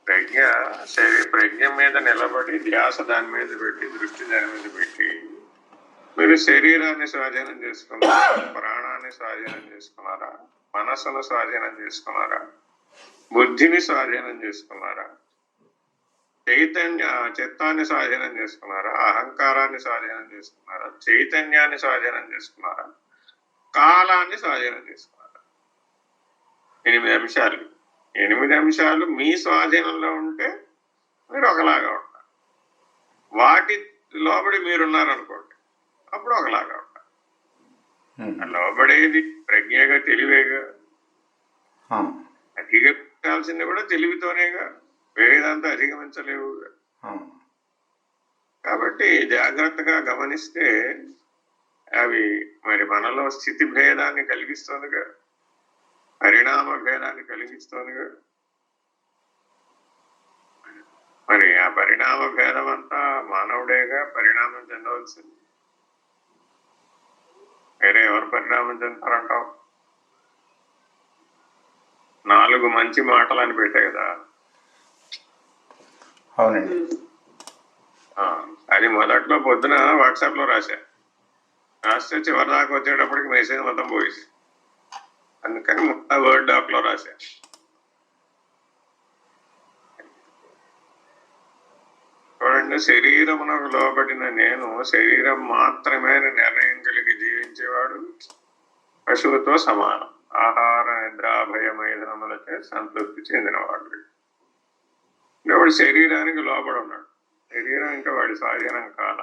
ప్రజ్ఞ ప్రజ్ఞ మీద నిలబడి ధ్యాస దాని మీద పెట్టి దృష్టి దాని మీద పెట్టి మీరు శరీరాన్ని స్వాధీనం చేసుకున్నారా, ప్రాణాన్ని స్వాధీనం చేసుకున్నారా, మనస్సును స్వాధీనం చేసుకున్నారా, బుద్ధిని స్వాధీనం చేసుకున్నారా, చిత్తాన్ని స్వాధీనం చేసుకున్నారా, అహంకారాన్ని స్వాధీనం చేసుకున్నారా, చైతన్యాన్ని స్వాధీనం చేసుకున్నారా, కాలాన్ని స్వాధీనం చేసుకున్నారా? 8 అంశాలు. 8 అంశాలు మీ స్వాధీనంలో ఉంటే మీరు ఒకలాగా ఉంటారు. వాటి లోబడి మీరున్నారనుకోండి, అప్పుడు ఒకలాగా ఉంటారు. లోబడేది ప్రజ్ఞగా, తెలివేగా. అధిగమించాల్సింది కూడా తెలివితోనేగా, వేరేదంతా అధిగమించలేవు. కాబట్టి జాగ్రత్తగా గమనిస్తే అవి మరి మనలో స్థితి భేదాన్ని కలిగిస్తుందిగా, పరిణామ భేదాన్ని కలిగిస్తుందిగా. మరి ఆ పరిణామ భేదం అంతా మానవుడేగా పరిణామం చెందవలసింది. వేరే ఎవరు పరిణామం చెందుతారంటావు? 4 మంచి మాటలు అని పెట్టే కదా. అవునండి. అది మొదట్లో పొద్దున వాట్సాప్ లో రాస్తే చివరి దాకా వచ్చేటప్పటికి మెసేజ్ మొత్తం పోయేసి, అందుకని వర్డ్ డాక్ లో రాశా. చూడండి, శరీరమునకు లోబడిన నేను శరీరం మాత్రమే నిర్ణయం కలిగి జీవించేవాడు పశువుతో సమానం. ఆహార నిద్రాభయ మైదనములచే సంతృప్తి చెందినవాడు. వాడు శరీరానికి లోబడి ఉన్నాడు. శరీరం ఇంకా వాడి స్వాధీనం కాల.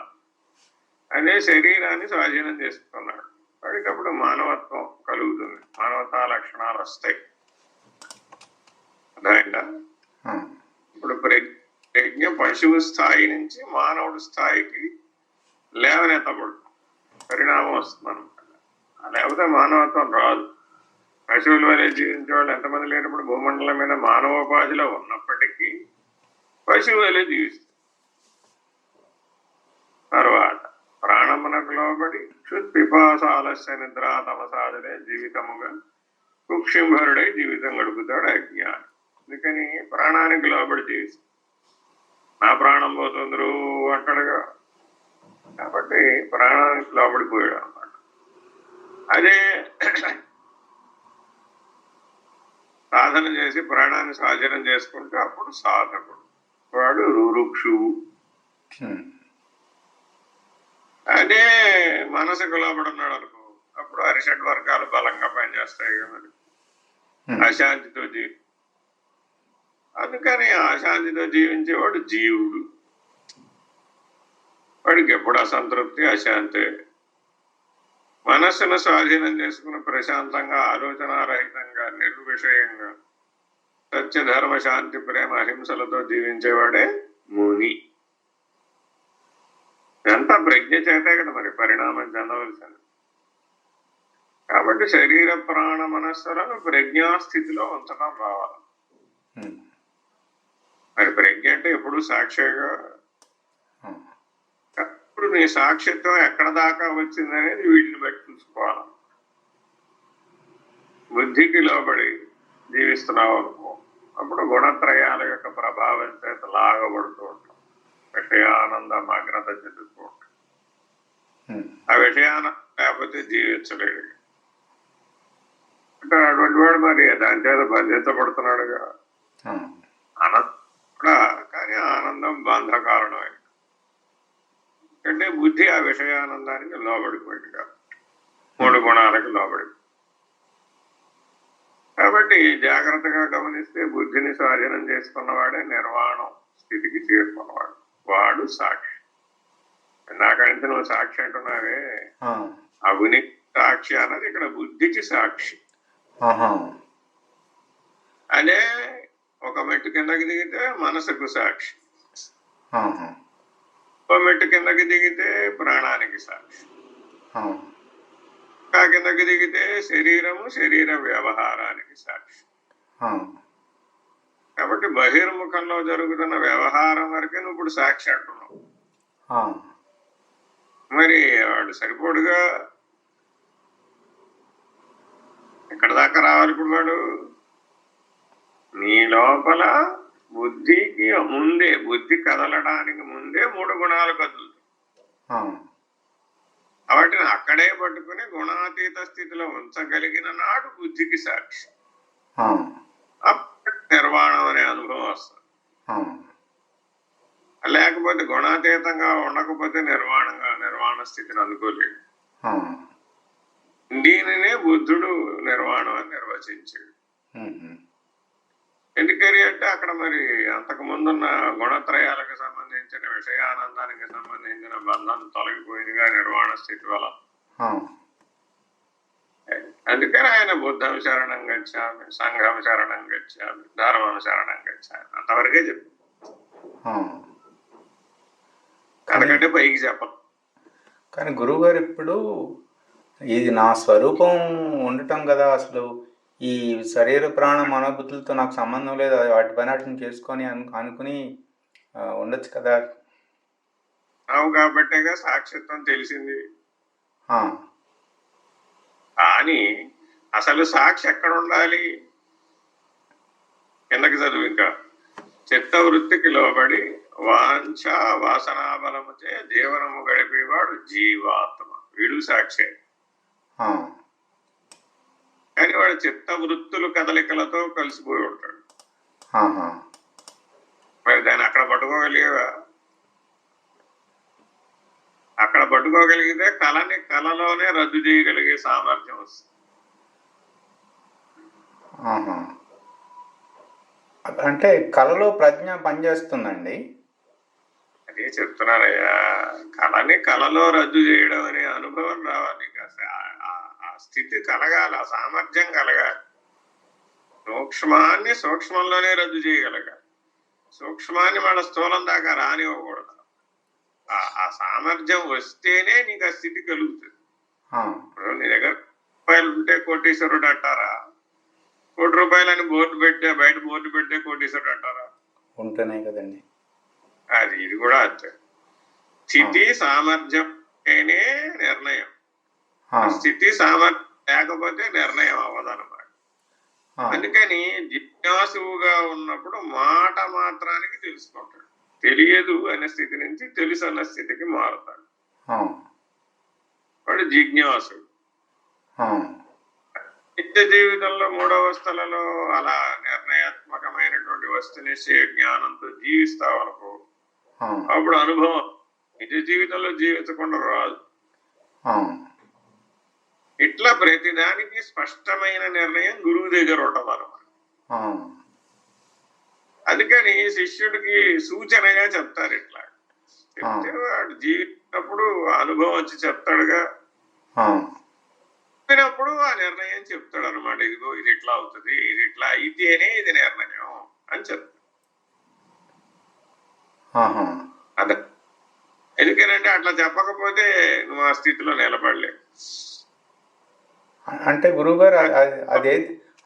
అదే శరీరాన్ని స్వాధీనం చేసుకున్నాడు. వాడికి అప్పుడు మానవత్వం కలుగుతుంది, మానవతా లక్షణాలు వస్తాయి. అర్థమైందా? ఇప్పుడు ప్రజ్ఞ పశువు స్థాయి నుంచి మానవుడి స్థాయికి లేవనెత్తబడుతుంది, పరిణామం వస్తుంది అనమాట. లేకపోతే మానవత్వం రాదు. పశువుల వలె జీవించే వాళ్ళు ఎంతమంది లేనప్పుడు భూమండలం మీద మానవోపాధిలో ఉన్నప్పటికీ పశువు వలె జీవిస్తుంది. తర్వాత ప్రాణమునకు లోబడి క్షుత్పిపాసాలస్య నిద్రా తమసాదులే జీవితముగా కుక్షింభరుడై జీవితం గడుపుతాడు అజ్ఞాని. అందుకని ప్రాణానికి లోబడి జీవిస్తాడు. నా ప్రాణం పోతుందరు అంటాడుగా, కాబట్టి ప్రాణానికి లోబడిపోయాడు అనమాట. అదే సాధన చేసి ప్రాణాన్ని స్వాధీనం చేసుకుంటే అప్పుడు సాధకుడు, వాడు రురుక్షువు. అదే మనసుకు లోబడున్నాడు అనుకో, అప్పుడు అరిషడ్ వర్గాలు బలంగా పనిచేస్తాయి కదా. అశాంతితో అందుకని అశాంతితో జీవించేవాడు జీవుడు. వాడికి ఎప్పుడు అసంతృప్తి, అశాంతి. మనస్సును స్వాధీనం చేసుకుని ప్రశాంతంగా, ఆలోచనారహితంగా, నిర్విషయంగా సత్యధర్మ శాంతి ప్రేమ అహింసలతో జీవించేవాడే ముని. ఇదంతా ప్రజ్ఞ చేతే కదా మరి పరిణామం చెందవలసింది. కాబట్టి శరీర ప్రాణ మనస్సులను ప్రజ్ఞాస్థితిలో ఉంచడం రావాలి. మరి ప్రజ్ఞ అంటే ఎప్పుడు సాక్షిగా, ఇప్పుడు నీ సాక్షిత్వం ఎక్కడ దాకా వచ్చిందనేది వీటిని బట్టి చూసుకోవాలి. బుద్ధికి లోబడి జీవిస్తున్నావు అనుకో, అప్పుడు గుణత్రయాల యొక్క ప్రభావం చేత లాగబడుతూ ఉంటాం, విషయానంద మగ్నత చెందుతూ ఉంటాం. ఆ విషయానందం లేకపోతే జీవించలేడు. అంటే అటువంటి వాడు మరి దాని చేత బంధించబడుతున్నాడుగా. ఆనందం కూడా, కానీ ఆనందం బంధ కారణమే. అంటే బుద్ధి ఆ విషయానందానికి లోబడిపోయింది కాబట్టి 3 గుణాలకు లోబడి. కాబట్టి జాగ్రత్తగా గమనిస్తే బుద్ధిని స్వాధీనం చేసుకున్నవాడే నిర్వాణం స్థితికి చేరుకున్నవాడు, వాడు సాక్షి. నాకంటే నువ్వు సాక్షి అంటున్నావే, అగుని సాక్షి అన్నది ఇక్కడ బుద్ధికి సాక్షి. అదే ఒక మెట్టు కిందకి దిగితే మనసుకు సాక్షి, ఒక మెట్టు కిందకి దిగితే ప్రాణానికి సాక్షి, కిందకి దిగితే శరీరము శరీర వ్యవహారానికి సాక్షి. కాబట్టి బహిర్ముఖంలో జరుగుతున్న వ్యవహారం వరకే నువ్వు ఇప్పుడు సాక్షి అంటున్నావు. మరి వాడు సరిపోడుగా, ఎక్కడ దాకా రావాలి ఇప్పుడు వాడు? నీ లోపల బుద్ధికి ముందే, బుద్ధి కదలడానికి ముందే 3 గుణాలు కదులుతాయి. వాటిని అక్కడే పట్టుకుని గుణాతీత స్థితిలో ఉంచగలిగిన నాడు బుద్ధికి సాక్షి. అప్పుడు నిర్వాణం అనే అనుభవం వస్తుంది. లేకపోతే గుణాతీతంగా ఉండకపోతే నిర్వాణ స్థితిని అందుకోలేడు. దీనినే బుద్ధుడు నిర్వాణం అని నిర్వచించాడు. ఎందుకని అంటే అక్కడ మరి అంతకు ముందున్న గుణత్రయాలకు సంబంధించిన విషయానందానికి సంబంధించిన బంధం తొలగిపోయిందిగా నిర్వాణ స్థితి వల్ల. అందుకని ఆయన బుద్ధం శరణం గచ్చామి, సంఘం శరణం గచ్చామి, ధర్మం శరణం గచ్చామి అంతవరకే చెప్పు. కనుకంటే పైకి చెప్పదు. కానీ గురువుగారు ఇప్పుడు ఇది నా స్వరూపం ఉండటం కదా, అసలు ఈ శరీర ప్రాణ మనోబుద్ధులతో నాకు సంబంధం లేదు, వాటి పని వాటిని చేసుకొని అనుకుని ఉండొచ్చు కదా. అవు కాబట్టేగా సాక్షిత్వం తెలిసింది. కానీ అసలు సాక్షి ఎక్కడ ఉండాలి? కిందకి చదువు ఇంకా. చిత్తవృత్తికి లోబడి వాంఛ వాసనాబలముచే జీవనము గడిపేవాడు జీవాత్మ, వీడు సాక్షి. కానీ వాడు చిత్త వృత్తులు కదలికలతో కలిసిపోయి ఉంటాడు. మరి దాన్ని అక్కడ పట్టుకోగలిగేవా? అక్కడ పట్టుకోగలిగితే కళని కళలోనే రద్దు చేయగలిగే సామర్థ్యం వస్తుంది. అంటే కళలో ప్రజ్ఞ పనిచేస్తుందండి. అదే చెప్తున్నానయ్యా, కళని కళలో రద్దు చేయడం అనే అనుభవం రావాలి. ఆ స్థితి కలగాలి, ఆ సామర్థ్యం కలగాలి. సూక్ష్మాన్ని సూక్ష్మంలోనే రద్దు చేయగలగాలి. సూక్ష్మాన్ని మన స్థూలం దాకా రానివ్వకూడదు. ఆ సామర్థ్యం వస్తేనే నీకు ఆ స్థితి కలుగుతుంది. ఇప్పుడు నీ దగ్గర రూపాయలు ఉంటే కోటీశ్వరుడు అంటారా? ₹1 బోర్డు పెట్టే, బయట బోర్డు పెట్టే కోటీశ్వరుడు అంటారా? ఉంటేనే కదండి. అది ఇది కూడా అంతే. స్థితి సామర్థ్యం నిర్ణయం. స్థితి సామర్థ్యం లేకపోతే నిర్ణయం అవ్వదన్నమాట. అందుకని జిజ్ఞాసువుగా ఉన్నప్పుడు మాట మాత్రానికి తెలుసుకుంటాడు. తెలియదు అనే స్థితి నుంచి తెలుసు అన్న స్థితికి మారుతాడు. వాడు జిజ్ఞాసుడు. నిత్య జీవితంలో 3 అవస్థలలో అలా నిర్ణయాత్మకమైనటువంటి వస్తు నిశ్చయ జ్ఞానంతో జీవిస్తావు అనుకో, అప్పుడు అనుభవం నిజ జీవితంలో జీవించకుండా రాదు. ఇట్లా ప్రతిదానికి స్పష్టమైన నిర్ణయం గురువు దగ్గర ఉంటుంది అన్నమాట. అందుకని శిష్యుడికి సూచనగా చెప్తారు. ఇట్లా చెప్తే వాడు జీవితప్పుడు అనుభవం వచ్చి చెప్తాడుగా, చెప్పినప్పుడు ఆ నిర్ణయం చెప్తాడు అనమాట. ఇదిగో ఇది ఇట్లా అవుతుంది, ఇది ఇట్లా అయితేనే ఇది నిర్ణయం అని చెప్తాడు. అదే ఎందుకనంటే అట్లా చెప్పకపోతే నువ్వు ఆ స్థితిలో నిలబడలేవు. అంటే గురువుగారు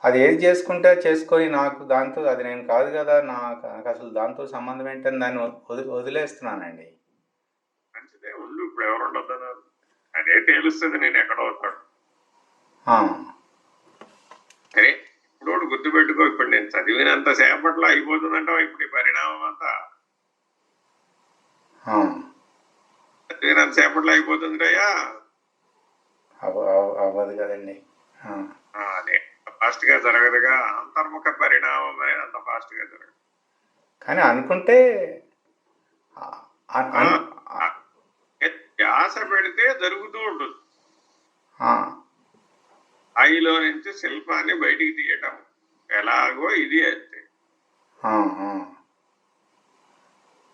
అది ఏది చేసుకుంటే చేసుకొని నాకు దాంతో అది నేను కాదు కదా, నాకు అసలు దాంతో సంబంధం ఏంటని దాన్ని వదిలేస్తున్నానండి. మంచిదే ఉండు, ఇప్పుడు ఎవరు ఉండొద్దన్నారు. అదే తెలుస్తుంది నేను ఎక్కడ అవుతాడు. సరే ఇప్పుడు గుర్తుపెట్టుకో, ఇప్పుడు నేను చదివినంత సేపట్లో అయిపోతుందంటావా ఇప్పుడు ఈ పరిణామం అంతా? చదివినంత సేపట్లో అయిపోతుందయ్యా? అవ్వదు కదండి. అదే ఫాస్ట్ గా జరగదుగా. అంతర్ముఖ పరిణామం అనేది అంత ఫాస్ట్ గా జరగదు. కానీ అనుకుంటే ధ్యాస పెడితే జరుగుతూ ఉంటుంది. ఆయిలో నుంచి శిల్పాన్ని బయటికి తీయటం ఎలాగో ఇది అంతే.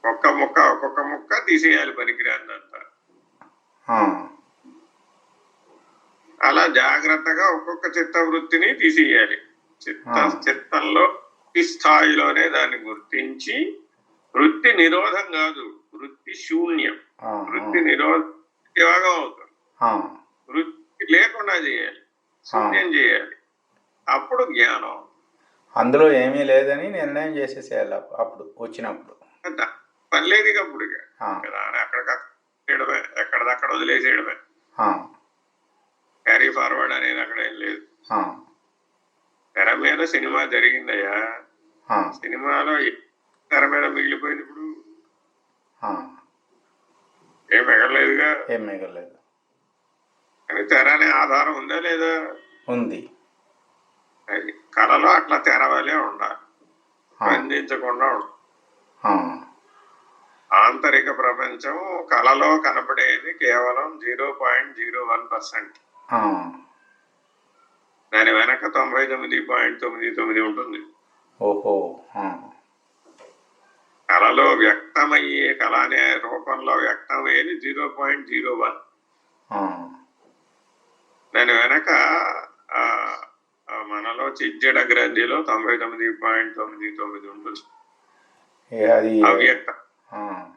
ఒక్కొక్క ముక్క తీసేయాలి పనికిరాందంతా. అలా జాగ్రత్తగా ఒక్కొక్క చిత్తవృత్తిని తీసేయాలి. చిత్తంలో ఈ స్థాయిలోనే దాన్ని గుర్తించి, వృత్తి నిరోధం కాదు, వృత్తి శూన్యం. వృత్తి నిరోధం యోగం అవుతుంది. వృత్తి లేకుండా చేయాలి, శూన్యం చేయాలి. అప్పుడు జ్ఞానం. అందులో ఏమీ లేదని నిర్ణయం చేసేసేయాలి అప్పుడు వచ్చినప్పుడు. పని లేదు ఇక అప్పుడు అక్కడికక్కడ ఎక్కడదక్కడ వదిలేసేయడమే. క్యారీ ఫార్వర్డ్ అనేది అక్కడ ఏం లేదు. తెర మీద సినిమా జరిగిందయ్యా, సినిమాలో తెర మీద మిగిలిపోయింది ఇప్పుడు ఆ, ఏం మిగలలేదుగా. ఏం మిగలేదు. కానీ తెర అనే ఆధారం ఉందా లేదా? ఉంది. అది కళలో అట్లా తెరవలే ఉండాలి, ఆ, బంధించకుండా ఉండాలి. ఆ, ఆంతరిక ప్రపంచం కళలో కనపడేది కేవలం 0.01%. ఆ, దాని వెనక 99.99 ఉంటుంది. ఓహో, ఆ, కళలో వ్యక్తమయ్యే కళ అనే రూపంలో వ్యక్తమయ్యేది 0.01. ఆ, దాని వెనక ఆ, ఆ మనలో చిజ్జడ గ్రంథిలో 99.99 ఉంటుంది. అది అవ్యక్తంగా. ఆ,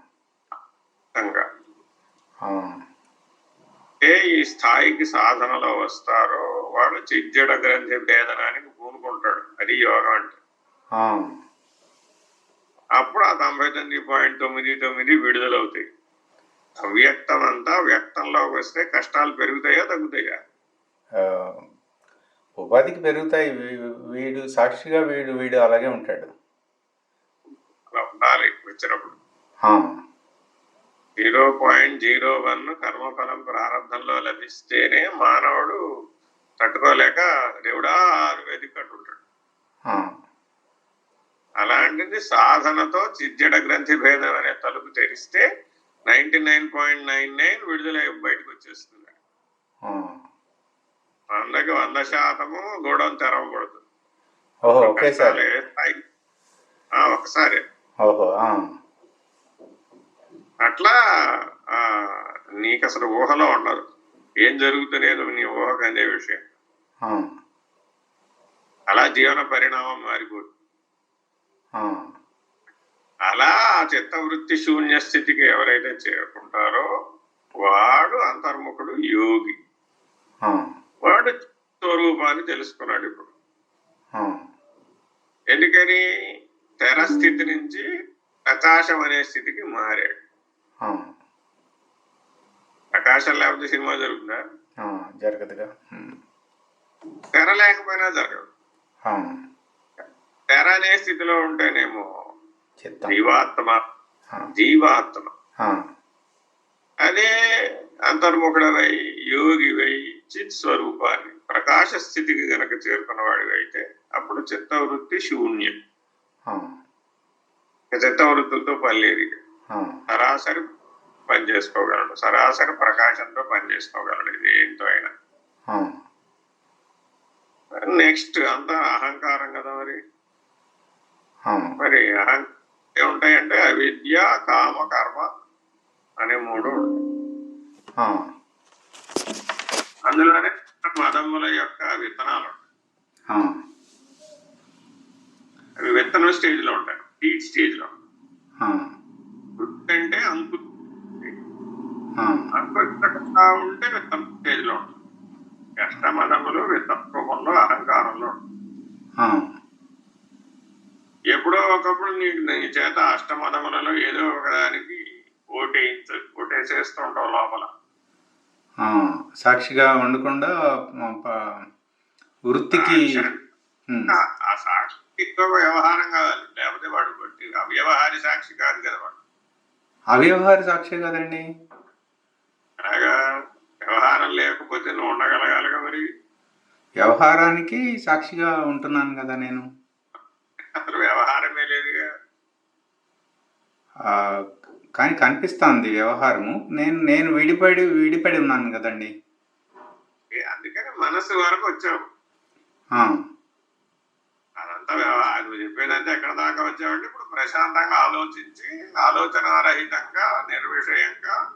ఆ, ఏ ఈ స్థాయికి సాధనలో వస్తారో వాడు చిజ్జడ గ్రంథి భేదనానికి పూనుకుంటాడు. అది యోగం అంటే. ఆ, అప్పుడు ఆ 99.99 విడుదలవుతాయి. అవ్యక్తం అంతా వ్యక్తంలోకి వస్తే కష్టాలు పెరుగుతాయా తగ్గుతాయా? ఆ, ఉపాధికి పెరుగుతాయి. వీడు సాక్షిగా వీడు వీడు అలాగే ఉంటాడు. అలా ఉండాలి వచ్చినప్పుడు. ఆ, 0.01 కర్మఫలం ప్రారంభంలో లభిస్తేనే మానవుడు తట్టుకోలేక దేవుడా వెతికట్టుంటాడు. ఆ, అలాంటిది సాధనతో చిజ్జడ గ్రంథి భేదం అనే తలుపు తెరిస్తే 99.99 విడుదల బయటకు వచ్చేస్తుంది. ఆ. 100కి 100% గోడం తెరవబడుతుంది. ఓహో, ఒకేసారి. ఒకసారి. ఓహో, ఆ, అట్లా నీకు అసలు ఊహలో ఉండదు ఏం జరుగుతులేదు నీ ఊహకు అందే విషయం. ఆ, అలా జీవన పరిణామం మారిపోతుంది. ఆ, అలా చిత్తవృత్తి శూన్య స్థితికి ఎవరైతే చేరుకుంటారో వాడు అంతర్ముఖుడు, యోగి. ఆ, వాడు స్వరూపాన్ని తెలుసుకున్నాడు ఇప్పుడు. ఆ, ఎందుకని తెర స్థితి నుంచి ప్రకాశం అనే స్థితికి మారాడు. ఆ, ప్రకాశం లేకపోతే సినిమా జరుగుతుందా? ఆ, జరగదుగా. తెర లేకపోయినా జరగదు. ఆ, తెర అనే స్థితిలో ఉంటేనేమో చిత్తం. జీవాత్మ ఆ, జీవాత్మ ఆ, అదే అంతర్ముఖుడవై యోగివై చిత్ స్వరూపాన్ని ప్రకాశ స్థితికి గనక చేరుకున్నవాడివి అయితే అప్పుడు చిత్తవృత్తి శూన్యం. ఆ, చిత్తవృత్తులతో పనిలేదు. ఆ, సరాసరి పని చేసుకోగలడు, సరాసరి ప్రకాశంతో పని చేసుకోగలడు. ఇది ఏంటో అయినా. ఆ, నెక్స్ట్ అంతా అహంకారం కదా. ఆ, మరి ఏముంటాయంటే అవిద్య, కామ, కర్మ అనే మూడు ఉంటాయి. ఆ, అందులోనే మదముల యొక్క విత్తనాలు ఉంటాయి. ఆ, అవి విత్తనం స్టేజ్ లో ఉంటాయి, సీడ్ స్టేజ్ లో. ఆ, అంటే అంకు ఆ, అంకురించకుండా ఉంటే విత్తనం స్టేజ్ లో ఉంటుంది. అష్టమదములు విత్తన రూపంలో అహంకారంలో ఉంటాయి. ఆ, ఎప్పుడో ఒకప్పుడు నీ చేత అష్టమదములలో ఏదో ఒకదానికి ఓటేసేస్తుంటావు లోపల. ఆ, సాక్షిగా ఉండకుండా వృత్తికి. ఆ సాక్షితో వ్యవహారం కావాలి, లేకపోతే వాడు బట్టి అవ్యవహారి సాక్షి కాదు కదా వాడు. అవ్యవహారి సాక్షి కదండి. అలాగా వ్యవహారం లేకపోతే నువ్వు ఉండగలగాలిగా. మరి వ్యవహారానికి సాక్షిగా ఉంటున్నాను కదా నేను. అసలు వ్యవహారమే లేదుగా. కానీ కనిపిస్తుంది వ్యవహారము. నేను నేను విడిపడి ఉన్నాను కదండి. అందుకని మనసు వరకు వచ్చావు. అదంతా నువ్వు చెప్పేదంతా ఎక్కడ దాకా వచ్చావంటే ఇప్పుడు ప్రశాంతంగా ఆలోచించి ఆలోచనారహితంగా నిర్విషయంగా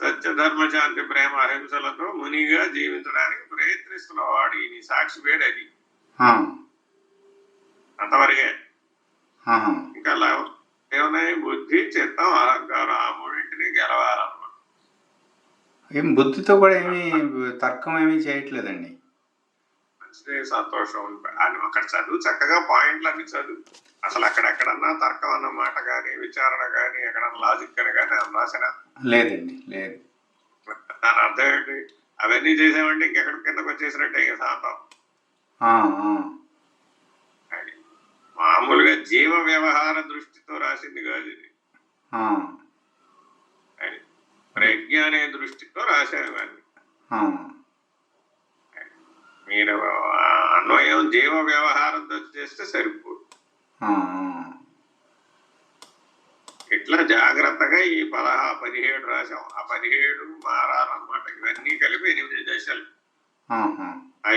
సత్య ధర్మ శాంతి ప్రేమ అహింసలతో మునిగా జీవించడానికి ప్రయత్నిస్తున్నావు. వాడు నీ సాక్షి పేరు అది. అంతవరకే. ఇంకా ఏమున్నాయి? బుద్ధి, చిత్తం, అహంకారం, ఆ మూడింటిని గెలవాలన్నమాట. ఏం బుద్ధితో కూడా ఏమీ తర్కం ఏమీ చేయట్లేదండి. మంచిదే, సంతోషం. అని అక్కడ చదువు, చక్కగా పాయింట్లన్నీ చదువు. అసలు అక్కడెక్కడన్నా తర్కం అన్న మాట కానీ, విచారణ కానీ, ఎక్కడన్నా లాజిక్ అని కానీ రాసిన లేదండి, లేదు. దాని అర్థం ఏంటి? అవన్నీ చేసామంటే ఇంకెక్కడ కిందకు వచ్చేసినట్టే శాంతం. మామూలుగా జీవ వ్యవహార దృష్టితో రాసింది కాదు ఇది. ఆ, అది ప్రజ్ఞ అనే దృష్టితో రాశారు కానీ ఆ, మీరు ఆ అన్వయం జీవ వ్యవహారంతో చేస్తే సరిపోదు. ఆ, ఇట్లా జాగ్రత్తగా ఈ 17 రాశాం. ఆ 17 మారాలన్నమాట. ఇవన్నీ కలిపి 8 దశలు. ఆహా, ఆ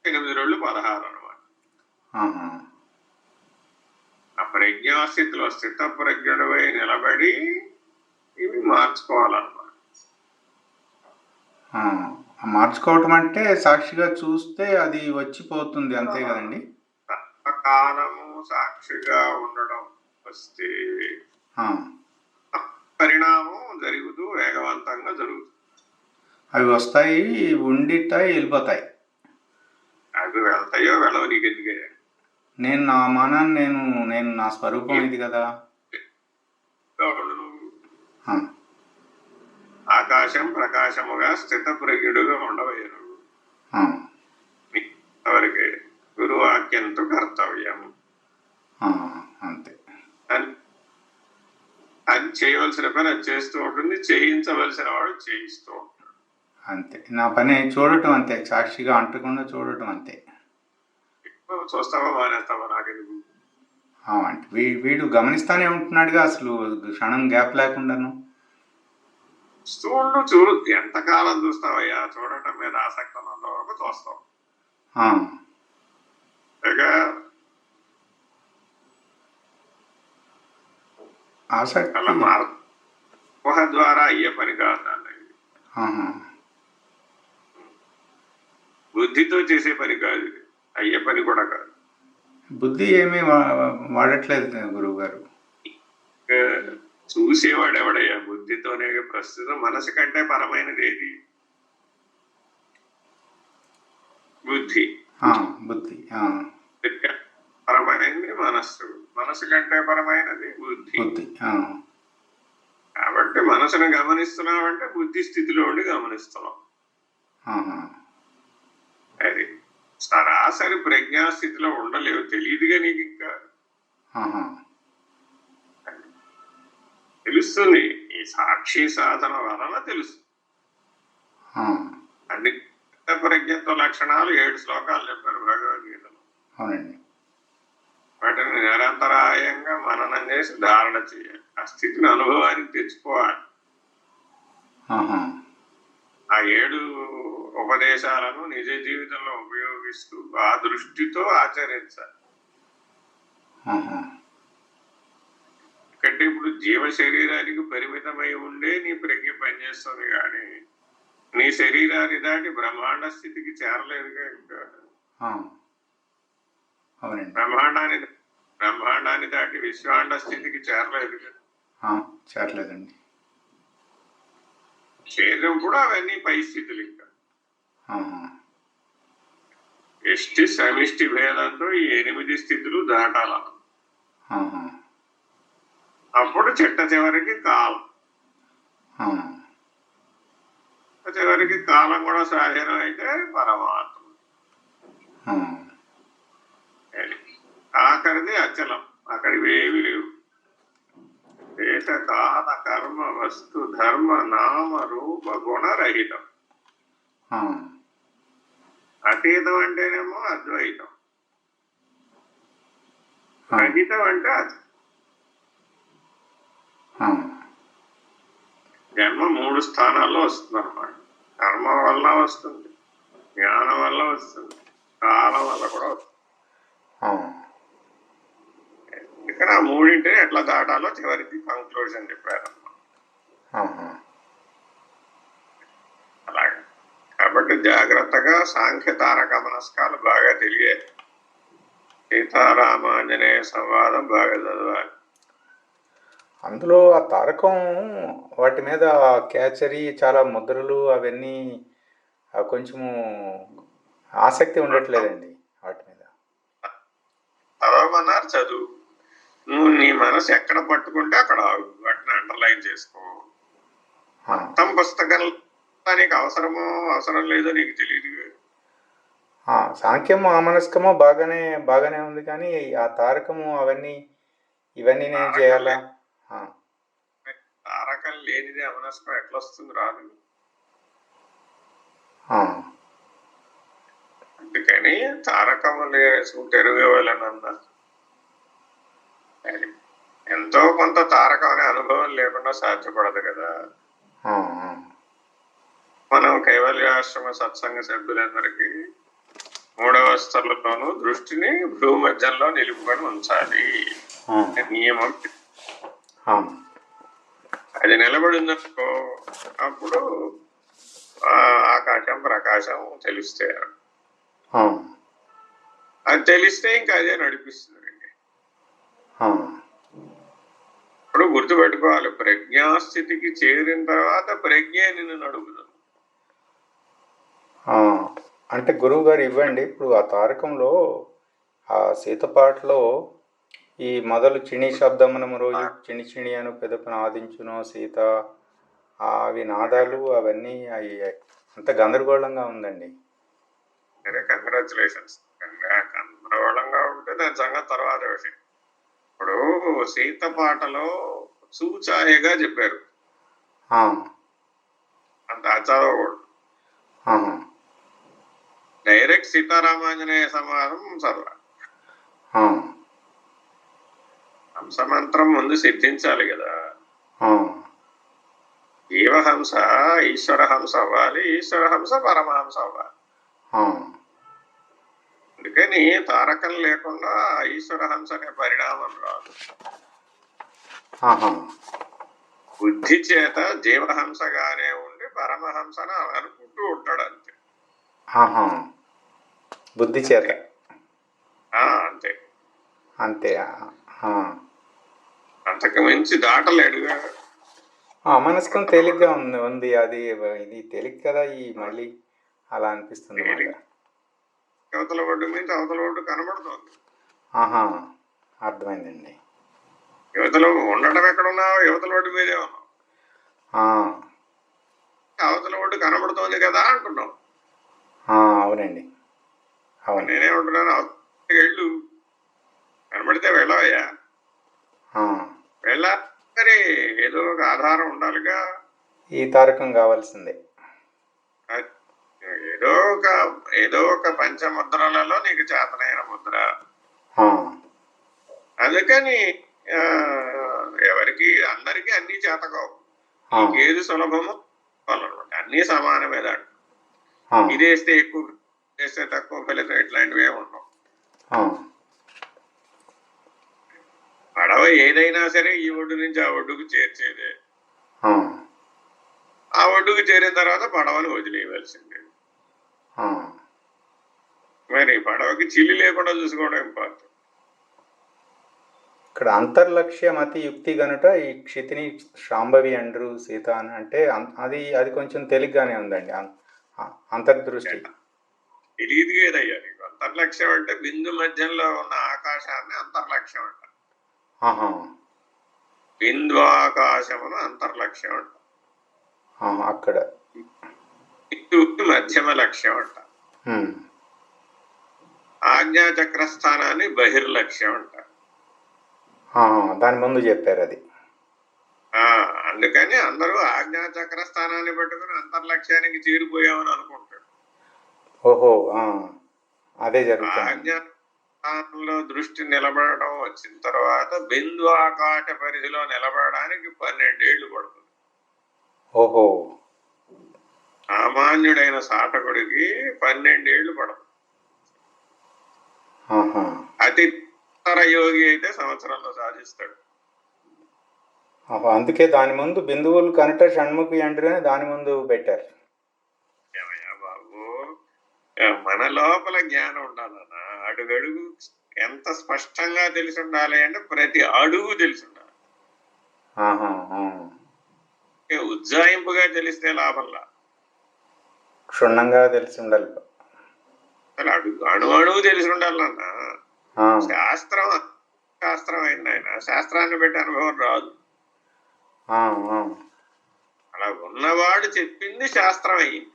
8 రోజులు 16 అనమాట. ఆహా, ఆ ప్రజ్ఞాస్థితిలో స్థిత ప్రజ్ఞుడిపై నిలబడి ఇవి మార్చుకోవాలన్నమాట. ఆ. మార్చుకోవటం అంటే సాక్షిగా చూస్తే అది వచ్చిపోతుంది అంతే కదండి. కాలము సాక్షిగా ఉండడం వస్తే ఆ, పరిణామం జరుగుతూ వేగవంతంగా జరుగుతుంది. అవి వస్తాయి, ఉండిటాయి, వెళ్ళిపోతాయి. అవి వెళ్తాయో వెళ్ళవు నీకు ఎందుకే. నేను నా మానాన్ని నేను నా స్వరూపం ఇది కదా. ఆ, ఆకాశం ప్రకాశముగా స్థిత ప్రజ్ఞుడుగా ఉండవయ్యను. ఆ, ఎవరికి గురువాక్యంతో కర్తవ్యం. ఆ, అంతే. అది చేయవలసిన పని అది చేస్తూ ఉంటుంది, చేయించవలసిన వాడు చేయిస్తూ ఉంటాడు. అంతే నా పని చూడటం అంతే, సాక్షిగా అంటకుండా చూడటం అంతే. చూస్తావా మానేస్తావా నాకెందుకు. అంటే వీడు గమనిస్తానే ఉంటున్నాడుగా అసలు క్షణం గ్యాప్ లేకుండాను. చూడు ఎంతకాలం చూస్తావయ్యా. చూడటం మీద ఆసక్తి ఉన్నంత వరకు చూస్తావు. ఆ, ఇక ఆసక్తి. అలా ఊహ ద్వారా అయ్యే పని కాదు అన్నది. ఆహా, బుద్ధితో చేసే పని కాదు ఇది. అయ్యే పని కూడా కాదు. బుద్ధి ఏమీ వాడట్లేదు గురువు గారు. చూసేవాడు ఎవడయ్యా. బుద్ధితోనే ప్రస్తుతం మనసు కంటే పరమైనది ఏది? బుద్ధి. బుద్ధి పరమైనది మనస్సు. మనసు కంటే పరమైనది బుద్ధి. బుద్ధి. కాబట్టి మనసును గమనిస్తున్నావంటే బుద్ధి స్థితిలో ఉండి గమనిస్తున్నాం. అది సరాసరి ప్రజ్ఞాస్థితిలో ఉండలేవు. తెలియదుగా నీకు. ఇంకా తెలుస్తుంది. ఈ సాక్షి సాధన వలన తెలుస్తుంది. అన్ని ప్రజ్ఞత్వ లక్షణాలు 7 శ్లోకాలు చెప్పారు భగవద్గీతలో. అవునండి. వాటిని నిరంతరాయంగా మననం చేసి ధారణ చేయాలి. ఆ స్థితిని అనుభవానికి తెచ్చుకోవాలి. ఆ 7 ఉపదేశాలను నిజ జీవితంలో ఉపయోగిస్తూ ఆ దృష్టితో ఆచరించాలి. ఎందుకంటే ఇప్పుడు జీవ శరీరానికి పరిమితమై ఉండే నీ ప్రజ్ఞ పనిచేస్తుంది కానీ నీ శరీరాన్ని దాటి బ్రహ్మాండ స్థితికి చేరలేదుగా. ఇంకా బ్రహ్మాండాన్ని దాటి విశ్వాండ స్థితికి చేరలేదుగా. చేరలేదండి. శరీరం కూడా అవన్నీ పై స్థితులు. ఇంకా ఎష్టి సమిష్టి భేదంతో ఈ 8 స్థితులు దాటాల. అప్పుడు చివరికి కాలం. చివరికి కాలం కూడా స్వాధీనం అయితే పరమాత్మ. ఆఖరిది అచలం. అక్కడికి ఏమి లేవు. దేశ కాల కర్మ వస్తు ధర్మ నామ రూప గుణరహితం. అతీతం అంటేనేమో అద్వైతం. రహితం అంటే జన్మ 3 స్థానాల్లో వస్తుంది అన్నమాట. కర్మ వల్ల వస్తుంది, జ్ఞానం వల్ల వస్తుంది, కాలం వల్ల కూడా వస్తుంది. ఇక్కడ 3 ఎట్లా దాటాలో చివరికి కంక్లూజన్ చెప్పారన్నమాట. అలాగే కాబట్టి జాగ్రత్తగా సాంఖ్య తారక మనస్కాలు బాగా తెలియాలి. సీతారామాంజనేయ సంవాదం బాగా చదవాలి. అందులో ఆ తారకం వాటి మీద క్యాచరీ చాలా ముద్రలు అవన్నీ కొంచెము ఆసక్తి ఉండట్లేదండి వాటి మీద. చదవమన్నారు, చదువు. నువ్వు నీ మనసు ఎక్కడ పట్టుకుంటే అక్కడ వాటిని అండర్లైన్ చేసుకో. మొత్తం పుస్తకం నీకు అవసరం లేదో నీకు తెలియదు. సాంఖ్యము ఆమనస్కము బాగానే బాగానే ఉంది, కానీ ఆ తారకము అవన్నీ ఇవన్నీ నేను తారకం చేయాలా? ఆ, తారకం లేనిది అమనస్కం ఎట్లా వస్తుంది? రాదు. ఆ, అందుకని తారకము తెరుగవలనన్నా ఎంతో కొంత తారకం అనే అనుభవం లేకుండా సాధ్యపడదు కదా. ఆ, ఆ, మనం కైవల్యాశ్రమ సత్సంగ సభ్యులందరికీ మూడవస్థలతోనూ దృష్టిని భూమధ్యంలో నిలుపుకొని ఉంచాలి ఆ, నియమం. ఆ, అది నిలబడిందనుకో అప్పుడు ఆకాశం ప్రకాశం తెలుస్తాయి. ఆ, అది తెలిస్తే ఇంకా అదే నడిపిస్తుంది. ఆ, ఇప్పుడు గుర్తుపెట్టుకోవాలి, ప్రజ్ఞాస్థితికి చేరిన తర్వాత ప్రజ్ఞే నిన్ను నడుపుతుంది. ఆ. అంటే గురువు గారు ఇవ్వండి, ఇప్పుడు ఆ తారకంలో ఆ సీతపాటలో ఈ మొదలు చిణి శబ్దమునము రోజు చిణి చిణి అను పెదపన ఆదించును సీత, అవి నాదాలు అవన్నీ అవి అంత గందరగోళంగా ఉందండి. సరే, కంగ్రాచులేషన్స్. గందరగోళంగా ఉంటే దాని సంగతి తర్వాత విషయం. ఇప్పుడు సీత పాటలో సూచాయగా చెప్పారు, ఆ, అంత చదవకూడదు. ఆహా, డైరెక్ట్ సీతారామాంజనేయ సమానం చదవ. ఆ, హంసమంత్రం ముందు సిద్ధించాలి కదా. ఆ, జీవహంస ఈశ్వర హంస అవ్వాలి, ఈశ్వర హంస పరమహంస అవ్వాలి. ఆ, అందుకని తారకం లేకుండా ఈశ్వర హంస అనే పరిణామం రాదు. ఆహా, బుద్ధి చేత జీవహంసగానే ఉండి పరమహంసను అనుకుంటూ ఉంటాడు అంతే. ఆహా, బుద్ధి చేత అంతే. అంతే. ఆ, అంతకు మించి దాటలేడుగా. మనస్కం తేలిగ్గా ఉంది ఉంది అది ఇది తేలిక కదా, ఈ మళ్ళీ అలా అనిపిస్తుంది మాట. యువతల ఒడ్డు మీద అవతల ఒడ్డు కనబడుతోంది. ఆహా, అర్థమైందండి. యువతలో ఉండటం ఎక్కడున్నావు? యువతల ఒడ్డు మీదే ఉన్నావు. ఆ, అవతల ఒడ్డు కనబడుతోంది కదా అంటున్నావు. అవునండి, అవును. నేనేమంటున్నాను, అవతలకి వెళ్ళు, కనబడితే వెళ్ళవయ్యా. ఆ, వెళ్ళా, మరి ఏదో ఒక ఆధారం ఉండాలిగా. ఈ తారకం కావాల్సిందే. ఏదో ఒక పంచముద్రలలో నీకు చేతనైన ముద్ర. ఆ, అందుకని ఎవరికి అందరికీ అన్ని చేతకావు. ఏది సులభమో అనమాట. అన్ని సమానమే దాంట్లో. ఇది వేస్తే ఎక్కువ, వేస్తే తక్కువ ఫలితం, ఇట్లాంటివి ఏమి ఉండవు. పడవ ఏదైనా సరే ఈ ఒడ్డు నుంచి ఆ ఒడ్డుకు చేర్చేదే. ఆ ఒడ్డుకు చేరిన తర్వాత పడవను వదిలేయవలసిందే. మరి పడవకి చిల్లి లేకుండా చూసుకోవడం ఇంపార్టెంట్. ఇక్కడ అంతర్లక్ష్యం అతి యుక్తి గనుట ఈ క్షితిని శాంభవి అండ్రు సీత అని అంటే అది కొంచెం తేలిగ్గానే ఉందండి. అంతర్దృష్టి తెలియదు కదయ్యా నీకు. అంతర్లక్ష్యం అంటే బిందు మధ్యంలో ఉన్న ఆకాశాన్ని అంతర్లక్ష్యం అంట. బిందువాకాశమును అంతర్లక్ష్యం అంట. అక్కడ మధ్యమ లక్ష్యం అంట. ఆజ్ఞాచక్ర స్థానాన్ని బహిర్లక్ష్యం అంట. దాని ముందు చెప్పారు అది. అందుకని అందరూ ఆజ్ఞాచక్ర స్థానాన్ని పట్టుకుని అంతర్లక్ష్యానికి చేరిపోయామని అనుకుంటారు. ఓహో, అదే జరుగుతుంది. ఆజ్ఞానంలో దృష్టి నిలబడడం వచ్చిన తర్వాత బిందు ఆకాశ పరిధిలో నిలబడడానికి 12 ఏళ్లు పడుతుంది. ఓహో, సామాన్యుడైన సాధకుడికి 12 ఏళ్లు పడుతుంది. అతి యోగి అయితే సంవత్సరంలో సాధిస్తాడు. అందుకే దాని ముందు బిందువులు కనుట షణ్ముఖి అంటేనే దాని ముందు పెట్టారు. ఏమయ్యా బాబు, మన లోపల జ్ఞానం ఉండాలన్నా అడుగడుగు ఎంత స్పష్టంగా తెలిసి ఉండాలి అంటే ప్రతి అడుగు తెలిసి ఉండాలి. ఉజ్జాయింపుగా తెలిస్తే లాభంలా, క్షుణ్ణంగా తెలిసి ఉండాలి. అణువు తెలిసి ఉండాలన్నా. శాస్త్రం అయింది ఆయన, శాస్త్రాన్ని బట్టి అనుభవం రాదు. అలా ఉన్నవాడు చెప్పింది శాస్త్రం అయింది.